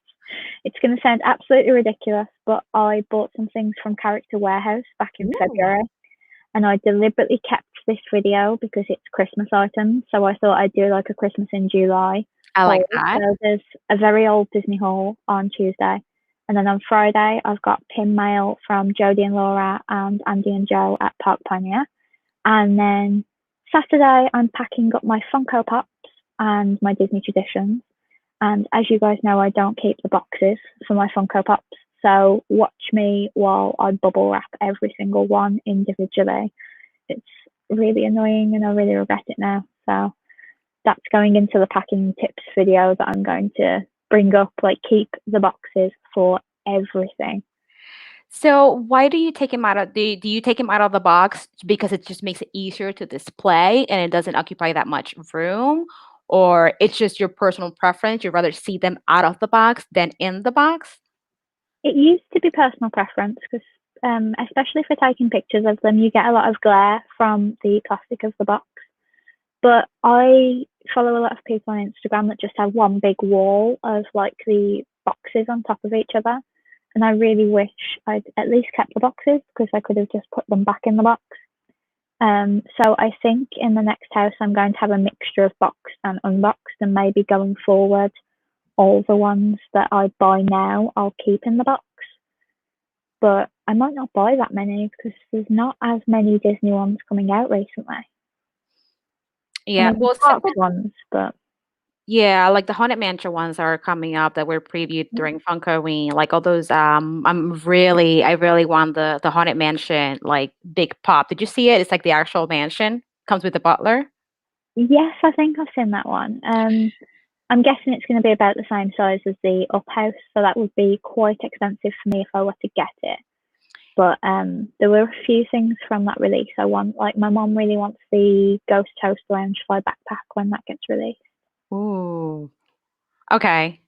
It's going to sound absolutely ridiculous, but I bought some things from Character Warehouse back in Ooh, February, and I deliberately kept this video because it's Christmas items. So I thought I'd do like a Christmas in July I like haul. that. So there's a very old Disney haul on Tuesday. And then on Friday, I've got pin mail from Jodi and Laura and Andy and Joe at Park Pioneer. And then Saturday, I'm packing up my Funko Pops and my Disney Traditions. And as you guys know, I don't keep the boxes for my Funko Pops. So watch me while I bubble wrap every single one individually. It's really annoying and I really regret it now. So that's going into the packing tips video that I'm going to bring up, like keep the boxes for everything. So why do you take him out of do you take him out of the box because it just makes it easier to display and it doesn't occupy that much room? Or it's just your personal preference, you'd rather see them out of the box than in the box? It used to be personal preference because, especially for taking pictures of them, you get a lot of glare from the plastic of the box. But I follow a lot of people on Instagram that just have one big wall of like the boxes on top of each other. and I really wish I'd at least kept the boxes because I could have just put them back in the box. So I think in the next house I'm going to have a mixture of boxed and unboxed, and maybe going forward, all the ones that I buy now I'll keep in the box. But I might not buy that many because there's not as many Disney ones coming out recently. Yeah, well, park ones, but yeah, like the Haunted Mansion ones are coming up that were previewed during Funkoween. Like all those, I really want the Haunted Mansion like big pop. Did you see it? It's like the actual mansion comes with the butler. Yes, I think I've seen that one. I'm guessing it's going to be about the same size as the Up House, so that would be quite expensive for me if I were to get it. But there were a few things from that release I want. Like my mom really wants the Ghost Host Lounge Fly backpack when that gets released. Ooh. Okay.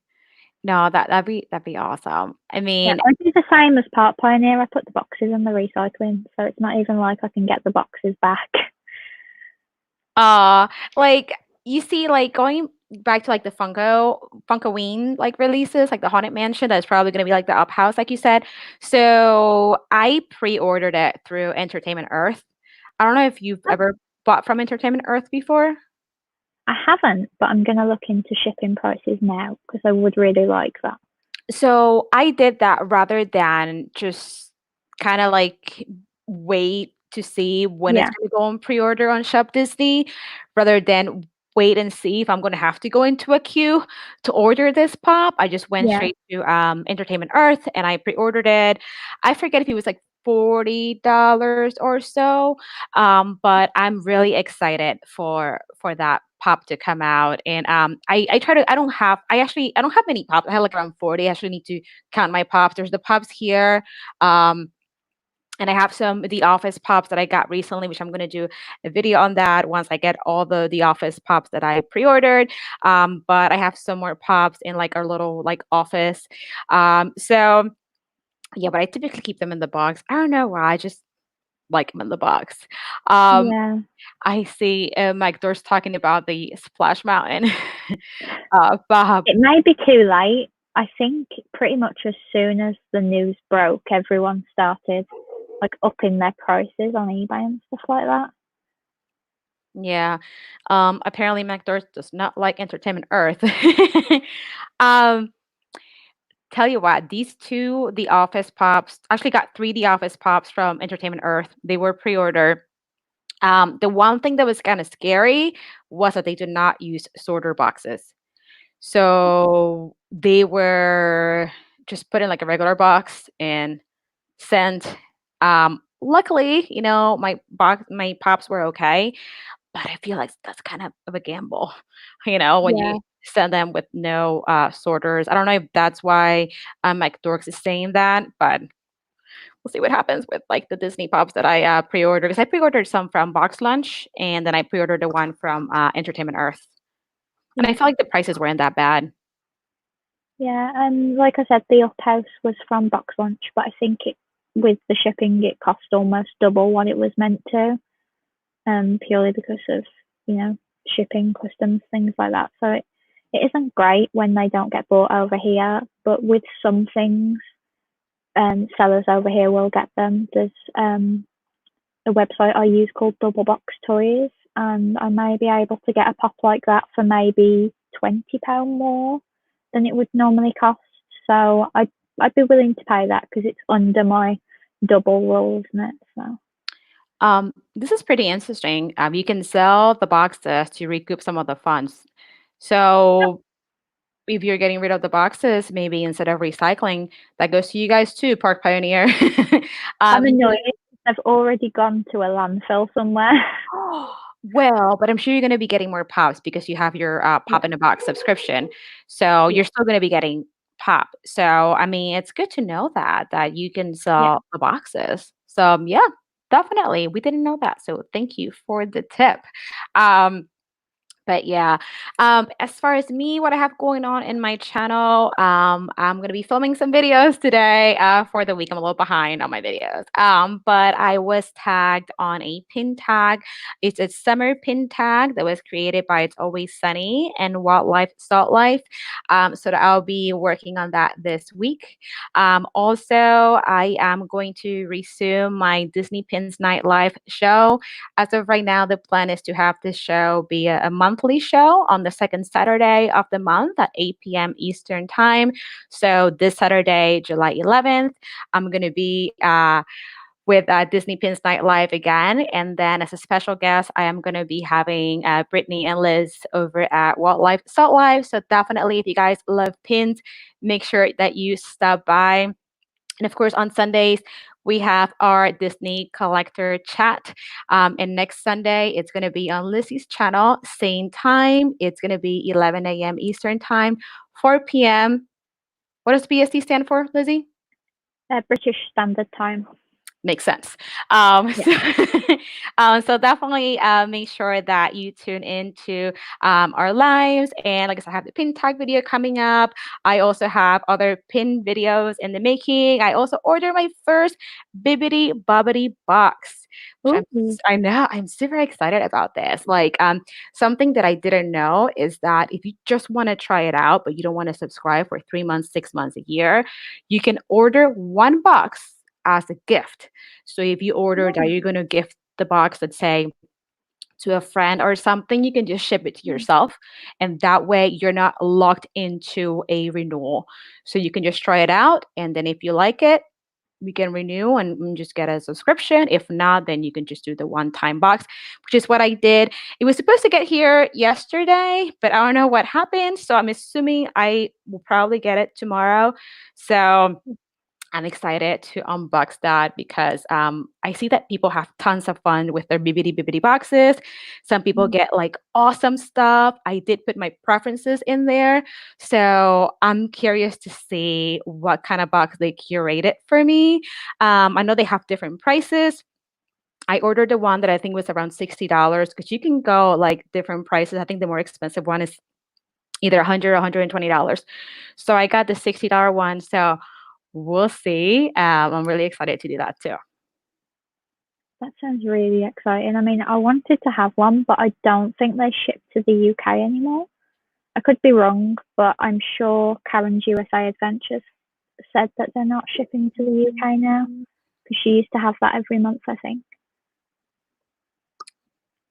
No, that'd be awesome. I Yeah, mean, I do the same as Park Pioneer. I put the boxes in the recycling, so it's not even like I can get the boxes back. uh, like you see, like going back to like the Funkoween like releases, like the Haunted Mansion, that's probably gonna be like the Up House, like you said. So I pre-ordered it through Entertainment Earth. I don't know if you've ever bought from Entertainment Earth before. I haven't, but I'm going to look into shipping prices now because I would really like that. So I did that rather than just kind of like wait to see when it's Yeah, going to go on pre-order on Shop Disney, rather than wait and see if I'm going to have to go into a queue to order this pop. I just went yeah, straight to Entertainment Earth and I pre-ordered it. I forget if it was like $40 or so, but I'm really excited for that pop to come out. And I try to I don't have many pops. I have like around 40. I actually need to count my pops. There's the pops here. Um, and I have some The Office pops that I got recently, which I'm going to do a video on that once I get all the Office pops that I pre-ordered. But I have some more pops in like our little like office. So yeah, but I typically keep them in the box. I don't know why. I just like them in the box. Um, yeah. I see Mike Dor's talking about the Splash Mountain. Bob. It may be too late. I think pretty much as soon as the news broke, everyone started like upping their prices on eBay and stuff like that. Yeah. Apparently McDoors does not like Entertainment Earth. um, tell you what, these two The Office pops actually got three The Office pops from Entertainment Earth. They were pre-order. The one thing that was kind of scary was that they did not use sorter boxes. So they were just put in like a regular box and sent. Luckily, my pops were okay, but I feel like that's kind of a gamble, when you Yeah, send them with no sorters. I don't know if that's why Mike Dorks is saying that, but we'll see what happens with like the Disney pops that I pre-ordered. Because I pre-ordered some from Box Lunch, and then I pre-ordered the one from Entertainment Earth, and I yeah, felt like the prices weren't that bad. yeah. And like I said, the Up House was from Box Lunch, but I think it with the shipping it cost almost double what it was meant to. Purely because of shipping, customs, things like that. So it isn't great when they don't get bought over here, but with some things, sellers over here will get them. There's a website I use called Double Box Toys, and I may be able to get a pop like that for maybe £20 more than it would normally cost. So I'd be willing to pay that because it's under my double rule, isn't it? So This is pretty interesting. You can sell the boxes to recoup some of the funds. So if you're getting rid of the boxes, maybe instead of recycling, that goes to you guys too, Park Pioneer. I'm You annoyed. I've already gone to a landfill somewhere. well, but I'm sure you're going to be getting more pops because you have your Yeah, pop in a box subscription. So yeah, you're still going to be getting pop. So I mean, it's good to know that you can yeah. sell the boxes. So yeah, definitely. We didn't know that. So thank you for the tip. Um, But yeah, as far as me, what I have going on in my channel, I'm gonna be filming some videos today for the week. I'm a little behind on my videos, but I was tagged on a pin tag. It's a summer pin tag that was created by It's Always Sunny and Wildlife Salt Life. So that I'll be working on that this week. Also, I am going to resume my Disney Pins Nightlife show. As of right now, the plan is to have this show be a monthly show on the second Saturday of the month at 8 p.m. Eastern Time. So this Saturday, July 11th, I'm going to be with Disney Pins Nightlife again. And then as a special guest, I am going to be having Brittany and Liz over at Wildlife Salt Life. So definitely, if you guys love pins, make sure that you stop by. And of course, on Sundays, we have our Disney Collector Chat. And next Sunday, it's going to be on Lizzie's channel, same time. It's going to be 11 a.m. Eastern Time, 4 p.m. What does BST stand for, Lizzie? British Standard Time. Makes sense. Yeah. So definitely make sure that you tune into our lives. And like I said, I have the pin tag video coming up. I also have other pin videos in the making. I also ordered my first Bibbidi Bobbidi box. Which Ooh. I know I'm super excited about this. Like something that I didn't know is that if you just want to try it out, but you don't want to subscribe for 3 months, 6 months, a year, you can order one box as a gift. So if you order that you're going to gift the box, let's say to a friend or something, you can just ship it to yourself. And that way you're not locked into a renewal. So you can just try it out. And then if you like it, you can renew and just get a subscription. If not, then you can just do the one-time box, which is what I did. It was supposed to get here yesterday, but I don't know what happened. So I'm assuming I will probably get it tomorrow. So I'm excited to unbox that because I see that people have tons of fun with their bibbidi boxes. Some people get like awesome stuff. I did put my preferences in there. So I'm curious to see what kind of box they curated for me. I know they have different prices. I ordered the one that I think was around $60 because you can go like different prices. I think the more expensive one is either 100 or $120. So I got the $60 one. So we'll see. I'm really excited to do that too. That sounds really exciting. I mean, I wanted to have one, but I don't think they ship to the UK anymore. I could be wrong, but I'm sure Karen's USA Adventures said that they're not shipping to the UK now because she used to have that every month, I think.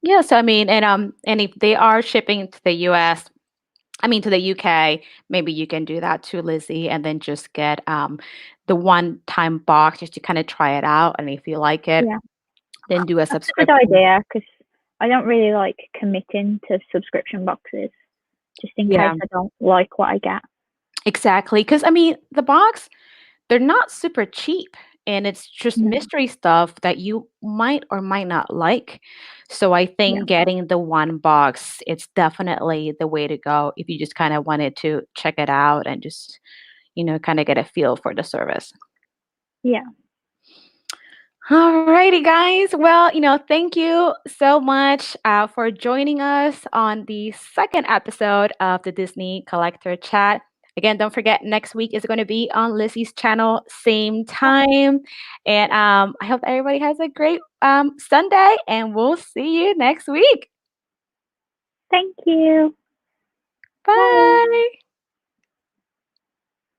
Yeah, so I mean, and if they are shipping to the US, I mean to the UK, maybe you can do that too, Lizzie, and then just get the one-time box just to kind of try it out. And if you like it, Yeah, then do a that's a good subscription. idea because I don't really like committing to subscription boxes just in Yeah, case I don't like what I get. exactly. Because I mean, the box, they're not super cheap. And it's just No. mystery stuff that you might or might not like. So I Yeah, think getting the one box, it's definitely the way to go if you just kind of wanted to check it out and just, kind of get a feel for the service. yeah. Alrighty, guys. Well, thank you so much for joining us on the second episode of the Disney Collector Chat. Again, don't forget, next week is going to be on Lizzie's channel, same time. And I hope everybody has a great Sunday, and we'll see you next week. Thank you. Bye. Bye.